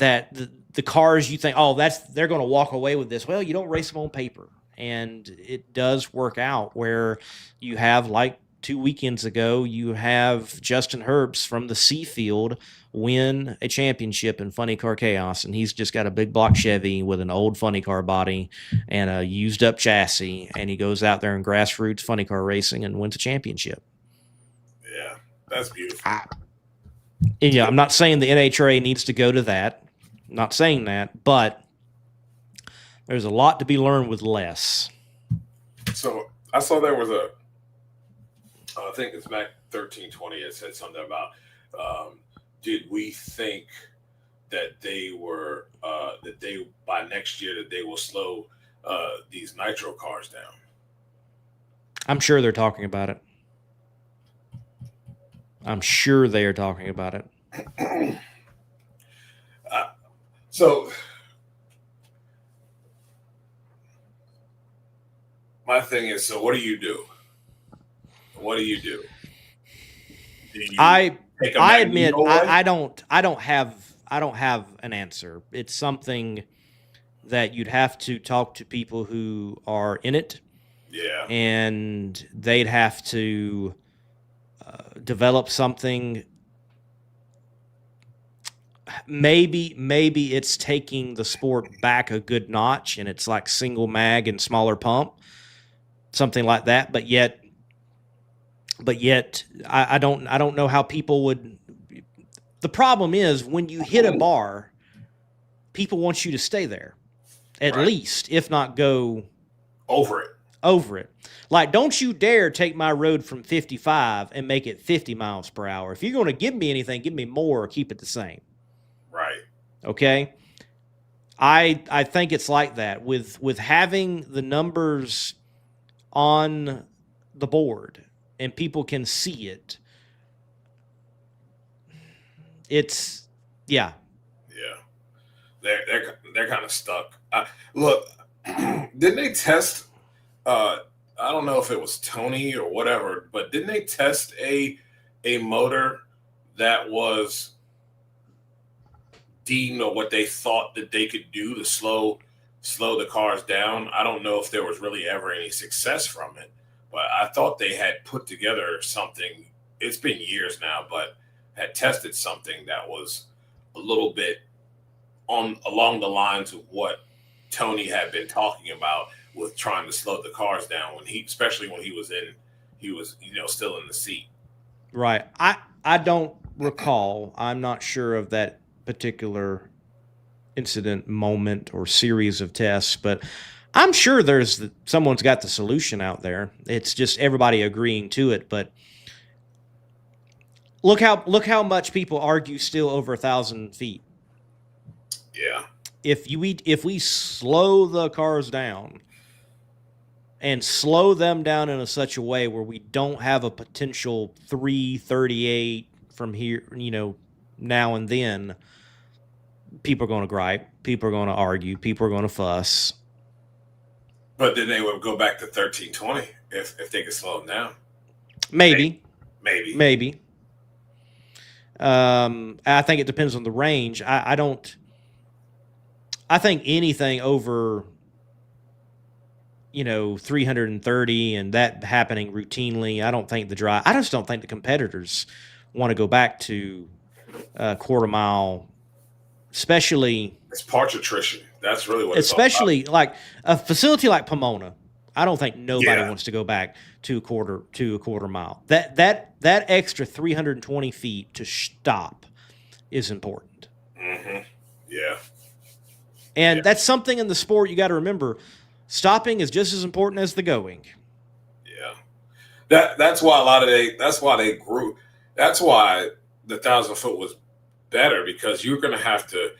That the cars you think, they're going to walk away with this. Well, you don't race them on paper. And it does work out where you have, like 2 weekends ago, you have Justin Herbst from the C Field win a championship in Funny Car Chaos. And he's just got a big block Chevy with an old funny car body and a used up chassis. And he goes out there in grassroots funny car racing and wins a championship. Yeah, that's beautiful. I'm not saying the NHRA needs to go to that. I'm not saying that, but there's a lot to be learned with less. So I saw there was I think it's Mac 1320. It said something about, did we think that they were by next year that they will slow these nitro cars down? I'm sure they're talking about it. I'm sure they are talking about it. So my thing is, so what do you do? What do you do? I admit I don't have an answer. It's something that you'd have to talk to people who are in it. Yeah. And they'd have to develop something. Maybe it's taking the sport back a good notch, and it's like single mag and smaller pump, something like that. But yet, I don't know how people would. The problem is when you hit a bar, people want you to stay there, at least, if not go over it. Like, don't you dare take my road from 55 and make it 50 miles per hour. If you're going to give me anything, give me more or keep it the same. Right. Okay. I think it's like that with having the numbers on the board and people can see it. It's yeah. They're kind of stuck. Look, didn't they test? I don't know if it was Tony or whatever, but didn't they test a motor that was deemed or what they thought that they could do to slow the cars down? I don't know if there was really ever any success from it, but I thought they had put together something. It's been years now, but had tested something that was a little bit along the lines of what Tony had been talking about with trying to slow the cars down especially when he was still in the seat. Right. I don't recall. I'm not sure of that particular incident, moment, or series of tests, but I'm sure someone's got the solution out there. It's just everybody agreeing to it. But look how much people argue still over 1,000 feet. Yeah. If we slow the cars down and slow them down in such a way where we don't have a potential 338 from here, now and then, people are going to gripe, people are going to argue, people are going to fuss. But then they would go back to 1320 if they could slow them down. Maybe. I think it depends on the range. I think anything over 330 and that happening routinely, I just don't think the competitors want to go back to quarter mile, especially. It's parts attrition. That's really what it's especially all about. Like a facility like Pomona. I don't think nobody wants to go back to a quarter mile. That extra 320 feet to stop is important. Mm-hmm. Yeah. And that's something in the sport you got to remember. Stopping is just as important as the going. Yeah. That's why they grew. That's why the 1,000 foot was better, because you're going to have to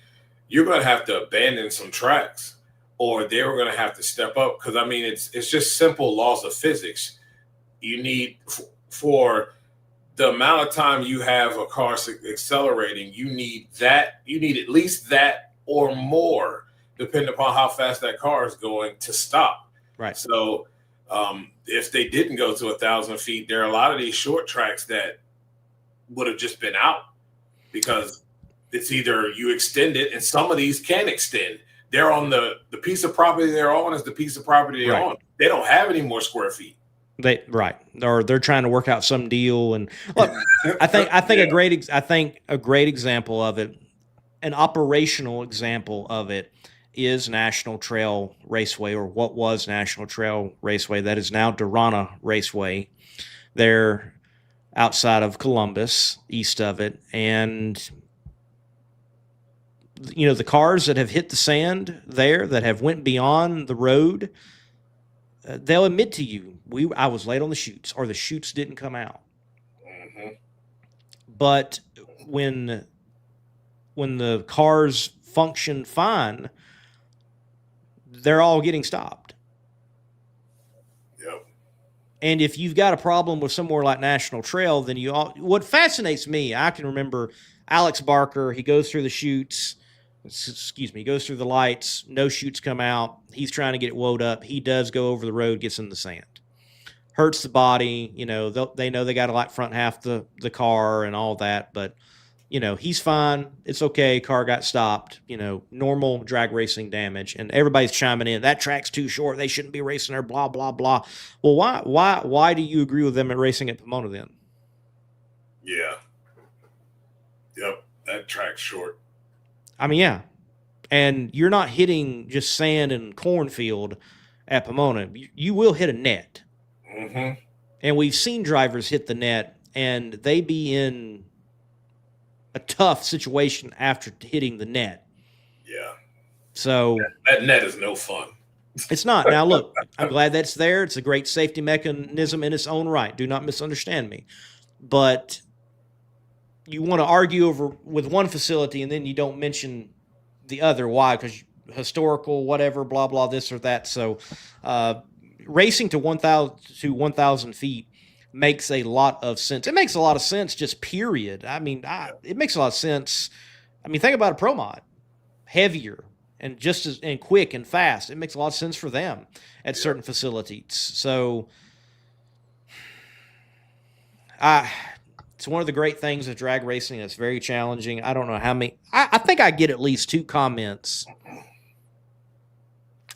abandon some tracks, or they were going to have to step up. Because it's just simple laws of physics. You need for the amount of time you have a car accelerating, you need at least that or more, depending upon how fast that car is going to stop. Right. So if they didn't go to 1,000 feet, there are a lot of these short tracks that would have just been out, because it's either you extend it, and some of these can extend. They're on the piece of property they're on is the piece of property they're on. They don't have any more square feet. Or they're trying to work out some deal. And look, I think a great example of it, an operational example of it, is National Trail Raceway, or what was National Trail Raceway that is now Durana Raceway. They're outside of Columbus, east of it, and the cars that have hit the sand there, that have went beyond the road, they'll admit to you, I was late on the chutes, or the chutes didn't come out. Mm-hmm. But when the cars function fine, they're all getting stopped. Yep. And if you've got a problem with somewhere like National Trail, then what fascinates me, I can remember Alex Barker, he goes through the chutes, he goes through the lights, no chutes come out. He's trying to get it woed up. He does go over the road, gets in the sand. Hurts the body, they know they got to light front half the car and all that, but he's fine. It's okay. Car got stopped, normal drag racing damage, and everybody's chiming in. That track's too short. They shouldn't be racing there, blah, blah, blah. Well, why do you agree with them at racing at Pomona then? Yeah. Yep. That track's short. Yeah. And you're not hitting just sand and cornfield at Pomona. You will hit a net. Mm-hmm. And we've seen drivers hit the net, and they be in a tough situation after hitting the net. Yeah. So that net is no fun. It's not. Now, look, I'm glad that's there. It's a great safety mechanism in its own right. Do not misunderstand me. But you want to argue with one facility, and then you don't mention the other. Why? Because historical, whatever, blah, blah, this or that. So racing to 1,000 feet makes a lot of sense. It makes a lot of sense, just period. It makes a lot of sense. Think about a pro mod, heavier and just as and quick and fast. It makes a lot of sense for them at certain facilities. So, it's one of the great things of drag racing. It's very challenging. I don't know how many. I think I get at least 2 comments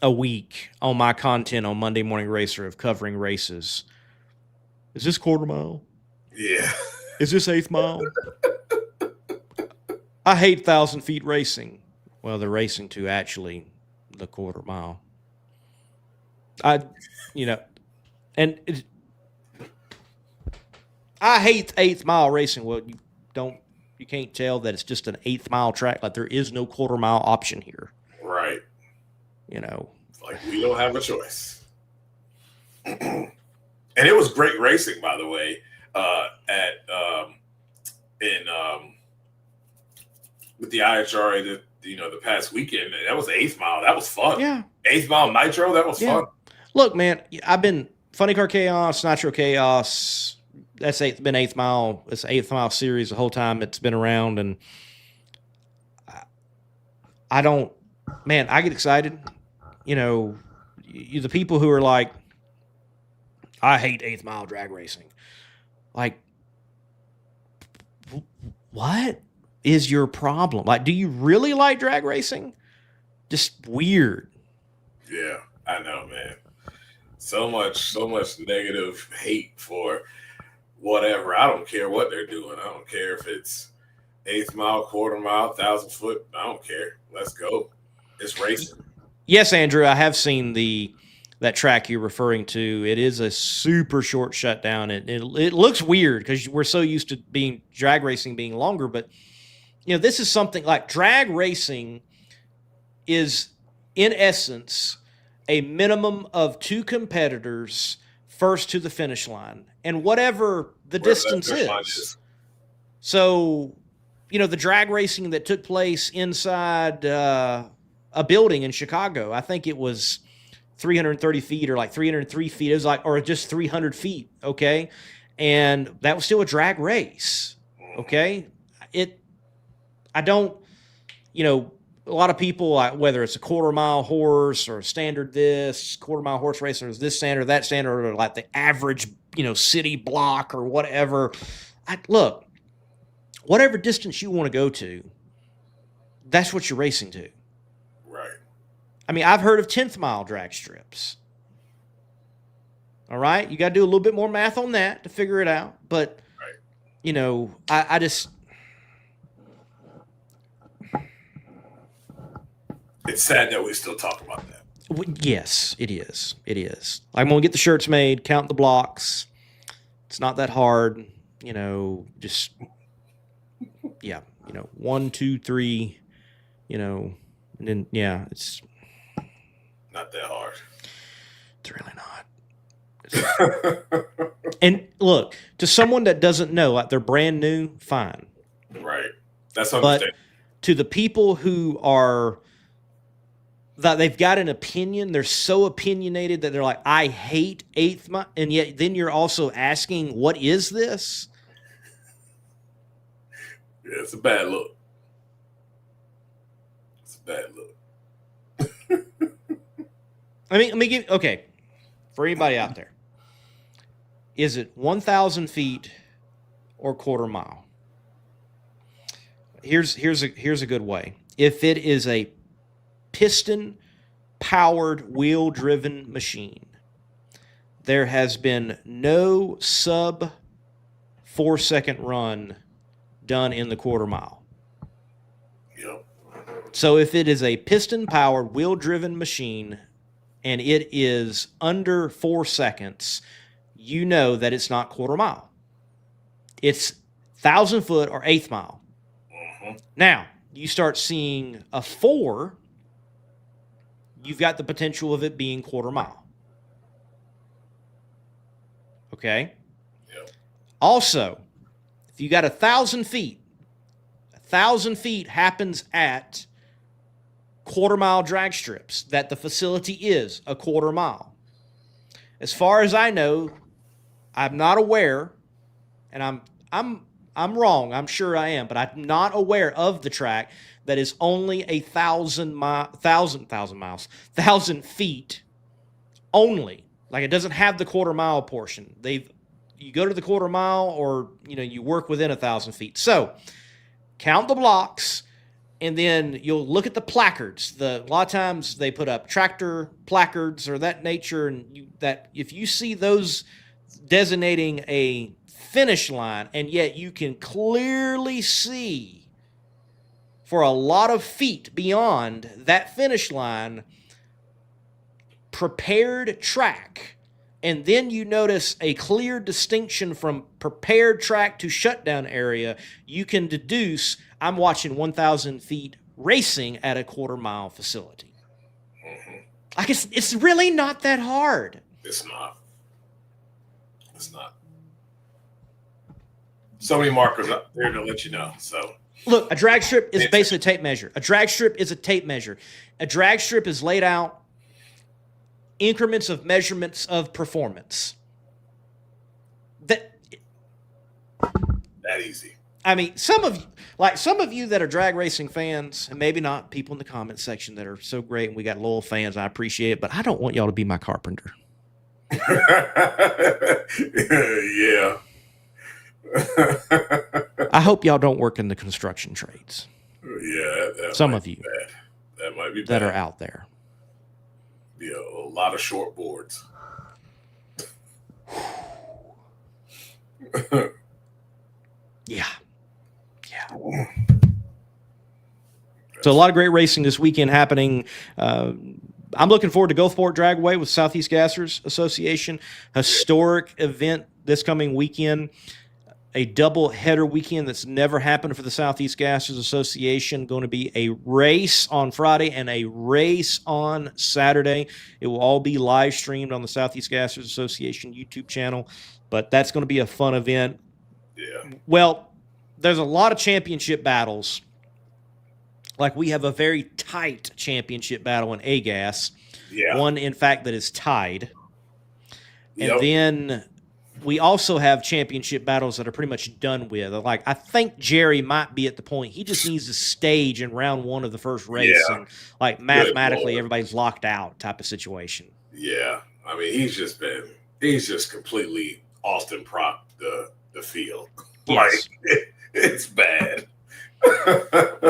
a week on my content on Monday Morning Racer of covering races. Is this quarter mile? Yeah. Is this 8th mile? I hate 1,000 feet racing. Well, they're racing to actually the quarter mile. I hate 8th mile racing. Well, you can't tell that it's just an 8th mile track. Like, there is no quarter mile option here. Right. Like, we don't have a choice. And it was great racing, by the way, with the NHRA, the past weekend. That was the 8th mile. That was fun. Yeah. 8th mile nitro. That was fun. Look, man, I've been Funny Car Chaos, Nitro Chaos. That's been 8th mile. It's 8th mile series the whole time it's been around, and I get excited. The people who are like, I hate 8th mile drag racing. Like, what is your problem? Like, do you really like drag racing? Just weird. Yeah, I know, man. So much negative hate for whatever. I don't care what they're doing. I don't care if it's 8th mile, quarter mile, 1,000 foot. I don't care. Let's go. It's racing. Yes, Andrew, I have seen that track you're referring to. It is a super short shutdown. It looks weird because we're so used to drag racing being longer, but this is something like drag racing is, in essence, a minimum of 2 competitors first to the finish line, and whatever the distance is. So, the drag racing that took place inside a building in Chicago, I think it was 330 feet or like 303 feet. It was or just 300 feet. Okay. And that was still a drag race. Okay. A lot of people, whether it's a quarter mile horse or a standard quarter mile horse race, or is this standard, that standard, or like the average, city block or whatever. Look, whatever distance you want to go to, that's what you're racing to. Right. I mean, I've heard of 10th mile drag strips. All right. You got to do a little bit more math on that to figure it out. But, I just. It's sad that we still talk about that. Yes, it is. It is. I'm going to get the shirts made, count the blocks. It's not that hard. Just, 1, 2, 3, and then, it's not that hard. It's really not. And look, to someone that doesn't know, like they're brand new, fine. Right. That's understandable. But to the people who are, that they've got an opinion, they're so opinionated that they're like, I hate 8th mile, and yet then you're also asking, what is this? Yeah, it's a bad look. It's a bad look. Let me give, okay, for anybody out there, is it 1,000 feet or quarter mile? Here's a good way. If it is a piston-powered, wheel-driven machine, there has been no sub 4-second run done in the quarter mile. Yep. So if it is a piston-powered, wheel-driven machine and it is under 4 seconds, you know that it's not quarter mile. It's 1,000 foot or 8th mile. Mm-hmm. Now, you start seeing a 4, you've got the potential of it being quarter mile. Okay? Yep. Also, if you got 1,000 feet, 1,000 feet happens at quarter mile drag strips, that the facility is a quarter mile. As far as I know, I'm not aware, and I'm wrong, I'm sure I am, but I'm not aware of the track that is only 1,000 feet only. Like, it doesn't have the quarter mile portion. You go to the quarter mile, or you work within 1,000 feet. So count the blocks, and then you'll look at the placards. A lot of times they put up tractor placards or that nature, and that if you see those designating a finish line, and yet you can clearly see for a lot of feet beyond that finish line prepared track, and then you notice a clear distinction from prepared track to shutdown area, you can deduce I'm watching 1,000 feet racing at a quarter mile facility. Mm-hmm. Like it's really not that hard. It's not. It's not. So many markers up there to let you know. So look, a drag strip is basically a tape measure. A drag strip is a tape measure. A drag strip is laid out increments of measurements of performance. That easy. I mean, some of you that are drag racing fans, and maybe not people in the comment section that are so great, and we got loyal fans, I appreciate it, but I don't want y'all to be my carpenter. Yeah. I hope y'all don't work in the construction trades. Yeah, some of you that might be that bad. are out there. Yeah, a lot of short boards. Yeah. So a lot of great racing this weekend happening. I'm looking forward to Gulfport Dragway with Southeast Gassers Association. Historic event this coming weekend. A double header weekend that's never happened for the Southeast Gassers Association. Going to be a race on Friday and a race on Saturday. It will all be live streamed on the Southeast Gassers Association YouTube channel, but that's going to be a fun event. Yeah. Well, there's a lot of championship battles. Like we have a very tight championship battle in A-Gas. Yeah. One, in fact, that is tied. Yep. And then we also have championship battles that are pretty much done with. Like, I think Jerry might be at the point. He just needs to stage in round one of the first race. Yeah. And, like, mathematically, everybody's locked out type of situation. Yeah. I mean, he's just completely Austin Proc the field. Yes. Like, it's bad.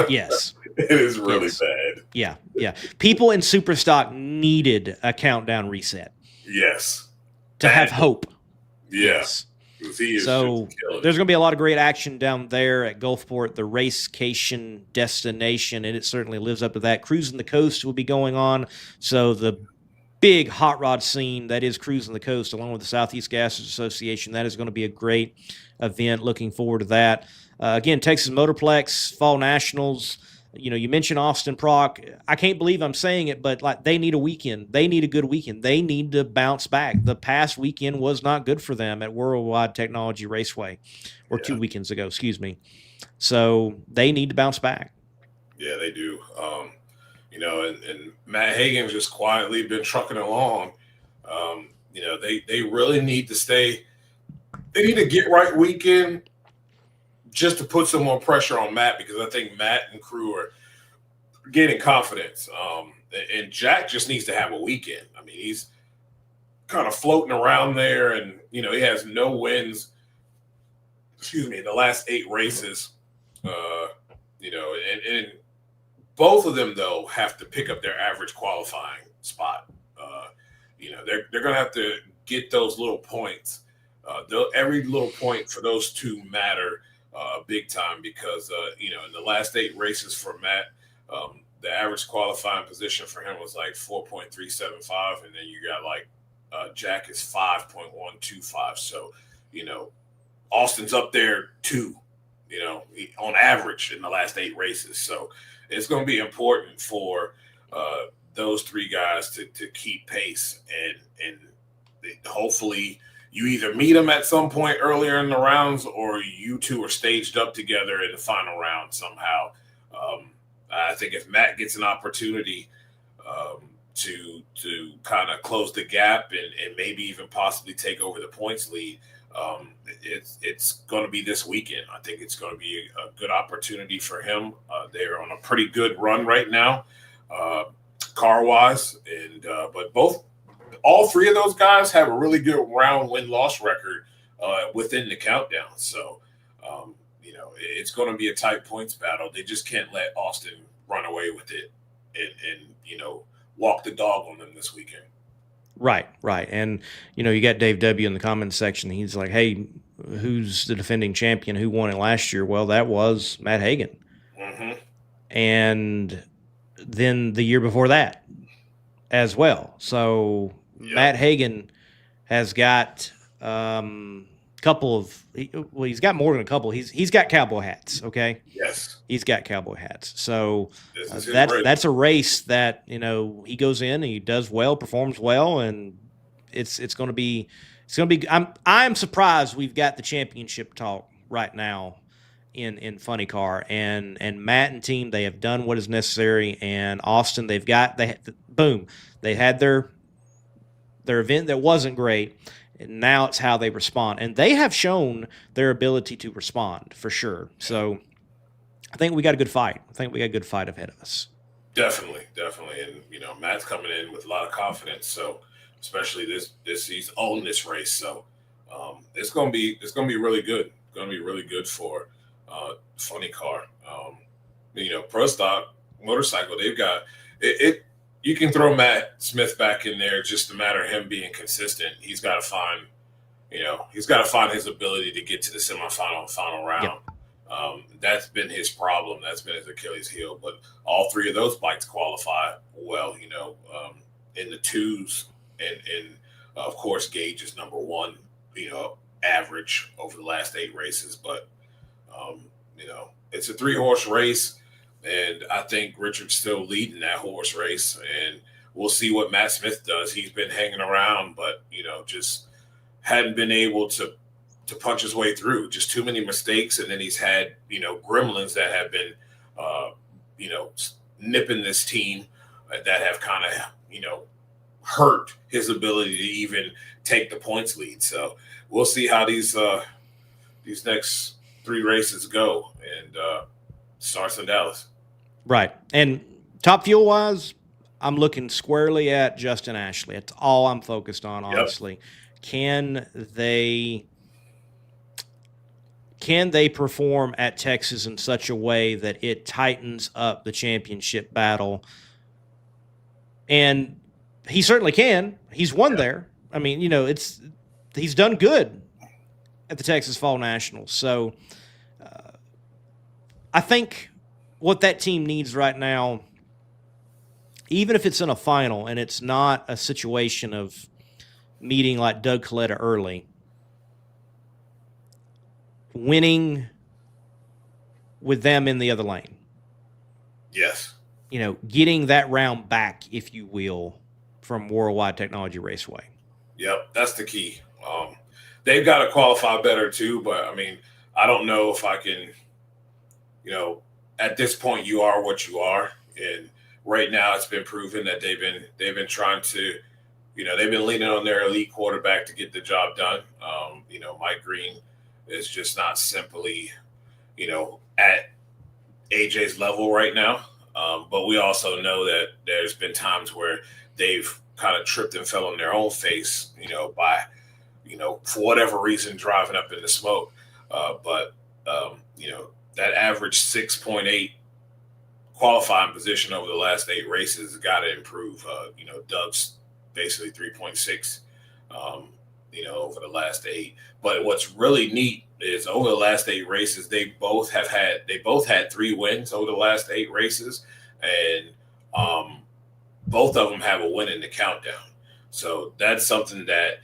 Yes. It is really bad. Yeah. People in Superstock needed a countdown reset. Yes. To have hope. Yes. So there's going to be a lot of great action down there at Gulfport, the racecation destination, and it certainly lives up to that. Cruising the Coast will be going on. So the big hot rod scene that is Cruising the Coast, along with the Southeast Gassers Association, that is going to be a great event. Looking forward to that. Again, Texas Motorplex, Fall Nationals. You know, you mentioned Austin Proc. I can't believe I'm saying it, but like they need a weekend. They need a good weekend. They need to bounce back. The past weekend was not good for them at Worldwide Technology Raceway, or 2 weekends ago, excuse me. So they need to bounce back. Yeah, they do. You know, and Matt Hagan's just quietly been trucking along. You know, they really need to stay. They need to get right weekend just to put some more pressure on Matt, because I think Matt and crew are gaining confidence. And Jack just needs to have a weekend. I mean, he's kind of floating around there, and, you know, he has no wins, in the last 8 races. You know, and both of them, though, have to pick up their average qualifying spot. You know, they're going to have to get those little points. Every little point for those two matter big time, because, you know, in the last 8 races for Matt, the average qualifying position for him was like 4.375. And then you got like Jack is 5.125. So, you know, Austin's up there too, you know, on average in the last 8 races. So it's going to be important for those 3 guys to keep pace, and hopefully you either meet them at some point earlier in the rounds, or you two are staged up together in the final round somehow. I think if Matt gets an opportunity to kind of close the gap and maybe even possibly take over the points lead, it's going to be this weekend. I think it's going to be a good opportunity for him. They're on a pretty good run right now, car-wise, and but all 3 of those guys have a really good round win-loss record within the countdown. So, you know, it's going to be a tight points battle. They just can't let Austin run away with it and you know, walk the dog on them this weekend. Right. And, you know, you got Dave W. in the comments section. He's like, hey, who's the defending champion? Who won it last year? Well, that was Matt Hagan. Mm-hmm. And then the year before that as well. So Matt Hagan has got couple of he's got more than a couple. He's got cowboy hats. Okay. Yes. He's got cowboy hats. So that's a race that he goes in and he does well, performs well, and it's going to be. I'm surprised we've got the championship talk right now in Funny Car, and Matt and team, they have done what is necessary, and Austin, they had their event that wasn't great, and now it's how they respond, and they have shown their ability to respond for sure. So I think we got a good fight. Ahead of us. Definitely, and Matt's coming in with a lot of confidence, so especially this season on this race, so it's gonna be really good. It's gonna be really good for Funny Car. Pro Stock Motorcycle, they've got it. You can throw Matt Smith back in there, just a matter of him being consistent. He's got to find his ability to get to the semifinal and final round. Yep. That's been his problem. That's been his Achilles heel. But all three of those bikes qualify well, in the twos. And of course, Gage is number one, average over the last 8 races. But, it's a 3-horse race. And I think Richard's still leading that horse race, and we'll see what Matt Smith does. He's been hanging around, but just hadn't been able to punch his way through. Just too many mistakes, and then he's had gremlins that have been nipping this team that have kind of hurt his ability to even take the points lead. So we'll see how these next 3 races go, and starts in Dallas. Right. And Top Fuel wise, I'm looking squarely at Justin Ashley. That's all I'm focused on, honestly. Yep. Can they perform at Texas in such a way that it tightens up the championship battle? And he certainly can. He's won there. I mean, he's done good at the Texas Fall Nationals. So I think what that team needs right now, even if it's in a final and it's not a situation of meeting like Doug Coletta early, winning with them in the other lane. Yes. Getting that round back, if you will, from Worldwide Technology Raceway. Yep, that's the key. They've got to qualify better too, but I don't know if I can, at this point, you are what you are, and right now it's been proven that they've been trying to, they've been leaning on their elite quarterback to get the job done. Mike Green is just not simply, at AJ's level right now. But we also know that there's been times where they've kind of tripped and fell on their own face, by, for whatever reason, driving up in the smoke. But that average 6.8 qualifying position over the last 8 races has got to improve. Doug's basically 3.6, over the last 8. But what's really neat is over the last 8 races, they both had 3 wins over the last 8 races, and both of them have a win in the countdown. So that's something that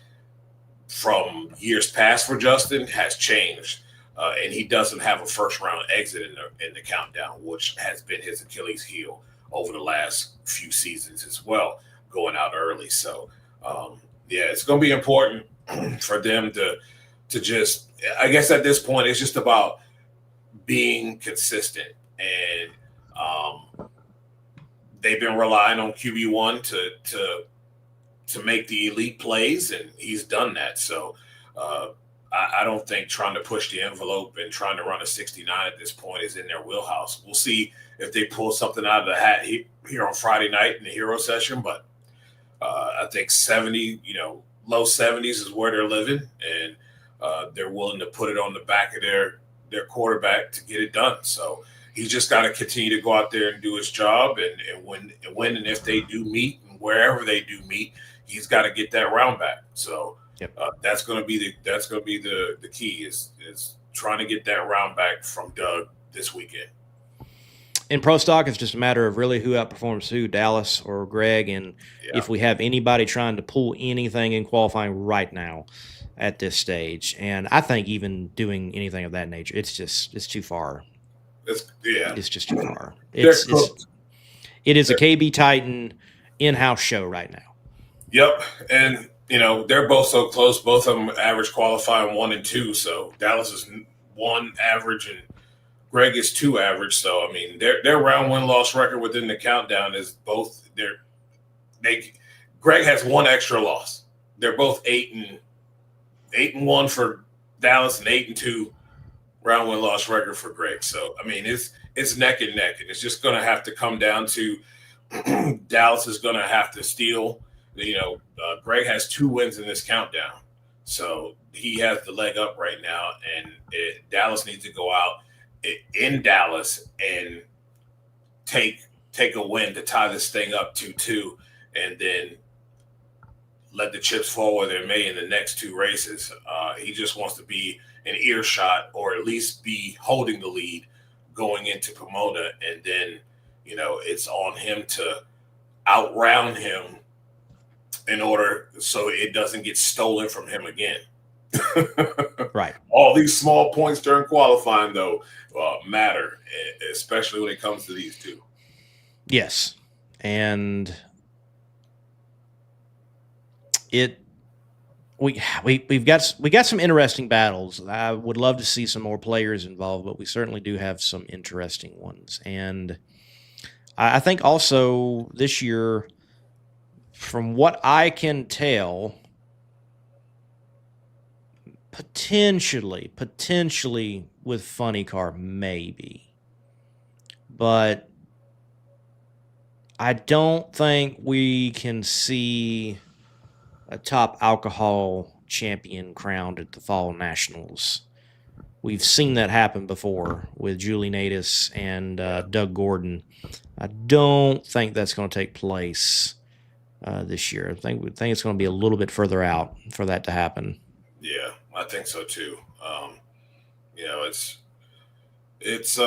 from years past for Justin has changed. And he doesn't have a first-round exit in the countdown, which has been his Achilles heel over the last few seasons as well, going out early. So, it's going to be important for them to just, I guess at this point, it's just about being consistent. And they've been relying on QB1 to make the elite plays, and he's done that. So, I don't think trying to push the envelope and trying to run a 69 at this point is in their wheelhouse. We'll see if they pull something out of the hat here on Friday night in the hero session. But I think 70, low 70s is where they're living, and they're willing to put it on the back of their quarterback to get it done. So he's just got to continue to go out there and do his job and win. And if they do meet, and wherever they do meet, he's got to get that round back. So. Yep. That's going to be the key is trying to get that round back from Doug this weekend. In Pro Stock, it's just a matter of really who outperforms who, Dallas or Greg, and if we have anybody trying to pull anything in qualifying right now. at this stage. And I think even doing anything of that nature, it's too far. It's just too far. It is a KB Titan in-house show right now. Yep. And, they're both so close. Both of them average qualifying 1 and 2. So Dallas is 1 average and Greg is 2 average. So, I mean, their round win-loss record within the countdown is both Greg has 1 extra loss. They're both 8-1 for Dallas and 8-2 round win-loss record for Greg. So, I mean, it's neck and neck, and it's just going to have to come down to Dallas is going to have to steal. Greg has 2 wins in this countdown, so he has the leg up right now, and Dallas needs to go out in Dallas and take a win to tie this thing up 2-2, and then let the chips fall where they may in the next 2 races. He just wants to be an earshot, or at least be holding the lead going into Pomona, and then it's on him to outround him in order so it doesn't get stolen from him again. Right. All these small points during qualifying, though, matter, especially when it comes to these 2. Yes, and we've got some interesting battles. I would love to see some more players involved, but we certainly do have some interesting ones. And I think also this year, from what I can tell, potentially with Funny Car, maybe. But I don't think we can see a top alcohol champion crowned at the Fall Nationals. We've seen that happen before with Julie Natus and Doug Gordon. I don't think that's going to take place this year. I think it's going to be a little bit further out for that to happen. Yeah, I think so too. It's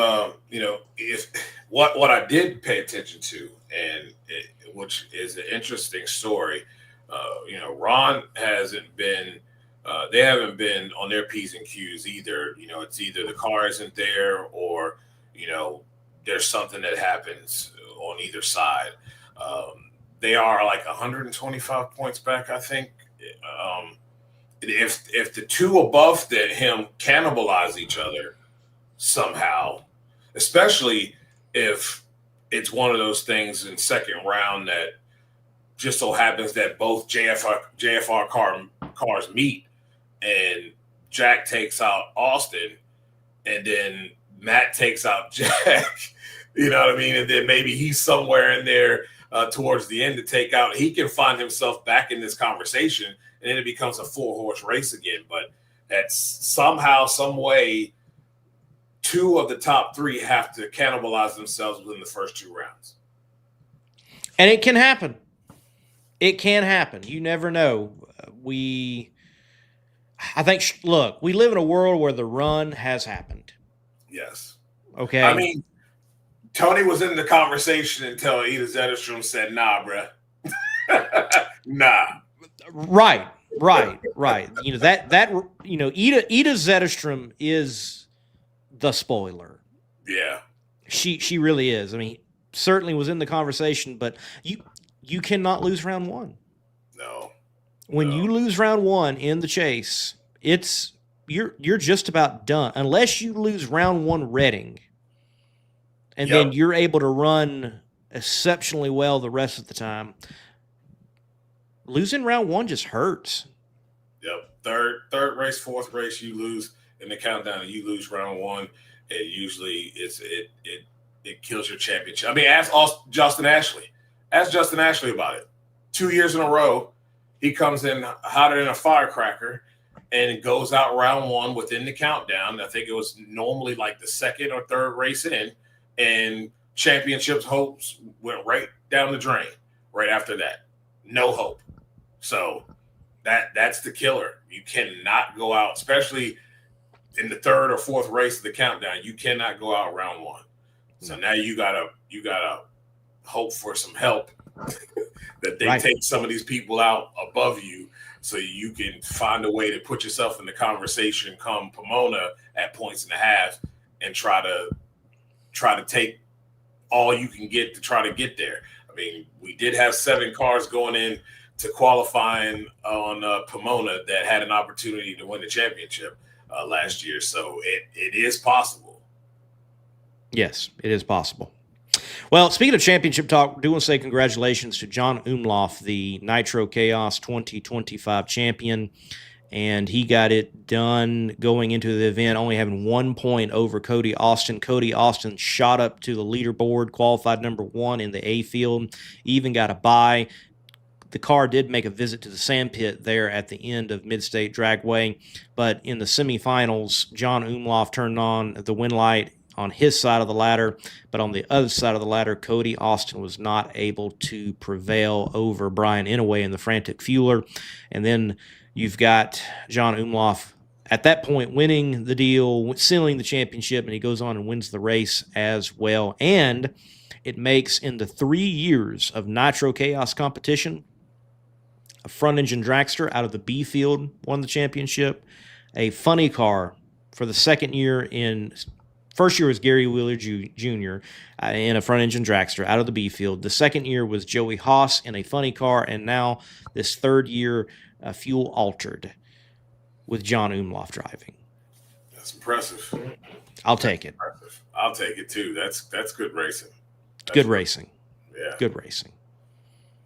if what I did pay attention to, and which is an interesting story. Ron hasn't been. They haven't been on their P's and Q's either. It's either the car isn't there, or there's something that happens on either side. They are like 125 points back, I think. If the 2 above him cannibalize each other somehow, especially if it's one of those things in second round that just so happens that both JFR cars meet, and Jack takes out Austin, and then Matt takes out Jack. You know what I mean? And then maybe he's somewhere in there towards the end to take out. He can find himself back in this conversation, and then it becomes a 4-horse race again. But that's somehow, some way, 2 of the top 3 have to cannibalize themselves within the first 2 rounds. And it can happen. It can happen. You never know. I think, look, we live in a world where the run has happened. Yes. Okay. I mean, Tony was in the conversation until Ida Zetterstrom said, "Nah, bruh." Nah. Right. Ida Zetterstrom is the spoiler. Yeah. She really is. I mean, certainly was in the conversation, but you cannot lose round 1. No. When you lose round 1 in the chase, you're just about done. Unless you lose round 1 Reading, and then you're able to run exceptionally well the rest of the time. Losing round 1 just hurts. Yep. Third race, 4th race, you lose in the countdown, and you lose round 1. It usually it kills your championship. I mean, ask Justin Ashley. Ask Justin Ashley about it. 2 years in a row, he comes in hotter than a firecracker and goes out round 1 within the countdown. I think it was normally like the 2nd or 3rd race in, and championships hopes went right down the drain right after that. No hope. So that's the killer. You cannot go out, especially in the 3rd or 4th race of the countdown. You cannot go out round 1. So now you gotta hope for some help that they take some of these people out above you so you can find a way to put yourself in the conversation come Pomona at points and a half and try to take all you can get to try to get there. I mean, we did have 7 cars going in to qualifying on Pomona that had an opportunity to win the championship last year. So it is possible. Yes, it is possible. Well, speaking of championship talk, I do want to say congratulations to John Umlauf, the Nitro Chaos 2025 champion. And he got it done going into the event, only having 1 point over Cody Austin. Cody Austin shot up to the leaderboard, qualified number 1 in the A field, even got a bye. The car did make a visit to the sand pit there at the end of Mid-State Dragway, but in the semifinals, John Umlauf turned on the win light on his side of the ladder, but on the other side of the ladder, Cody Austin was not able to prevail over Brian Inouye in the Frantic Fueler. And then you've got John Umlauf at that point winning the deal, sealing the championship, and he goes on and wins the race as well. And it makes, in the 3 years of Nitro Chaos competition, a front-engine dragster out of the B field won the championship. A funny car for the second year in first year was Gary Wheeler Jr. In a front-engine dragster out of the B field. The second year was Joey Haas in a funny car, and now this third year, fuel altered with John Umlauf driving. That's impressive. I'll take it. Impressive. I'll take it too. That's good racing. That's good racing. Yeah. Good racing.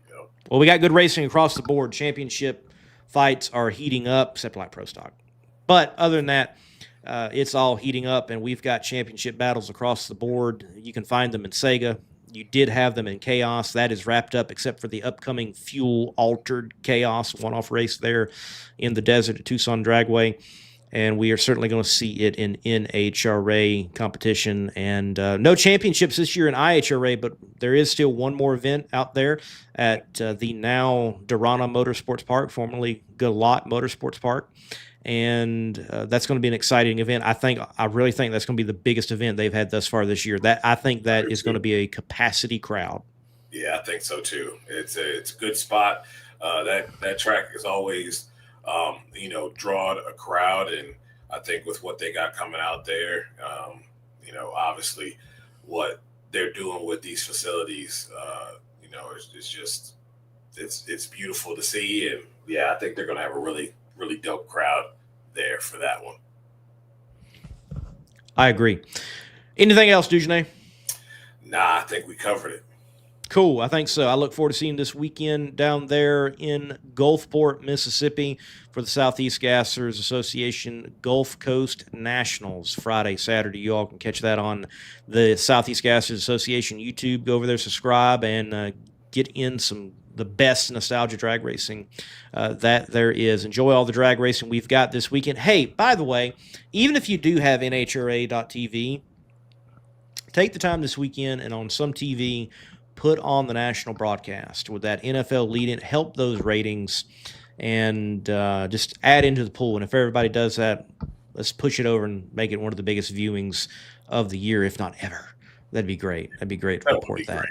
Yep. Well, we got good racing across the board. Championship fights are heating up, except like Pro Stock. But other than that, it's all heating up, and we've got championship battles across the board. You can find them in Sega. You did have them in Chaos. That is wrapped up, except for the upcoming fuel-altered Chaos one-off race there in the desert at Tucson Dragway. And we are certainly going to see it in NHRA competition. And no championships this year in IHRA, but there is still one more event out there at the now Dorana Motorsports Park, formerly Galot Motorsports Park. And that's going to be an exciting event. I really think that's going to be the biggest event they've had thus far this year. That I think that is going to be a capacity crowd. Yeah, I think so too. It's a good spot. That track is always, drawn a crowd, and I think with what they got coming out there, obviously what they're doing with these facilities, it's beautiful to see, and yeah, I think they're going to have a really dope crowd there for that one. I agree. Anything else, Dujanay? Nah, I think we covered it. Cool. I think so. I look forward to seeing this weekend down there in Gulfport, Mississippi for the Southeast Gassers Association Gulf Coast Nationals Friday, Saturday. You all can catch that on the Southeast Gassers Association YouTube. Go over there, subscribe, and get in the best nostalgia drag racing that there is. Enjoy all the drag racing we've got this weekend. Hey, by the way, even if you do have NHRA.TV, take the time this weekend and on some TV, put on the national broadcast with that NFL lead-in, help those ratings, and just add into the pool. And if everybody does that, let's push it over and make it one of the biggest viewings of the year, if not ever. That'd be great. That'd be great to report that.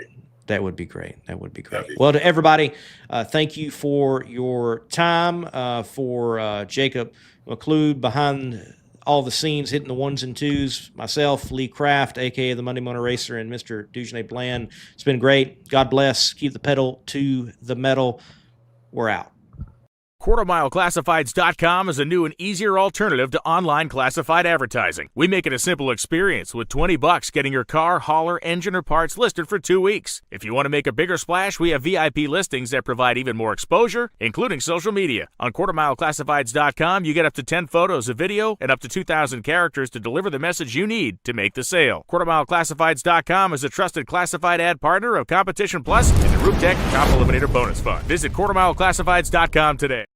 That would be great. That would be great. Well, to everybody, thank you for your time. For Jacob McLeod behind all the scenes, hitting the ones and twos, myself, Lee Kraft, a.k.a. the Monday Motor Racer, and Mr. Dujanay Bland. It's been great. God bless. Keep the pedal to the metal. We're out. QuarterMileClassifieds.com is a new and easier alternative to online classified advertising. We make it a simple experience with $20 getting your car, hauler, engine, or parts listed for 2 weeks. If you want to make a bigger splash, we have VIP listings that provide even more exposure, including social media. On QuarterMileClassifieds.com, you get up to 10 photos of video and up to 2,000 characters to deliver the message you need to make the sale. QuarterMileClassifieds.com is a trusted classified ad partner of Competition Plus and the Rooftech Top Eliminator Bonus Fund. Visit QuarterMileClassifieds.com today.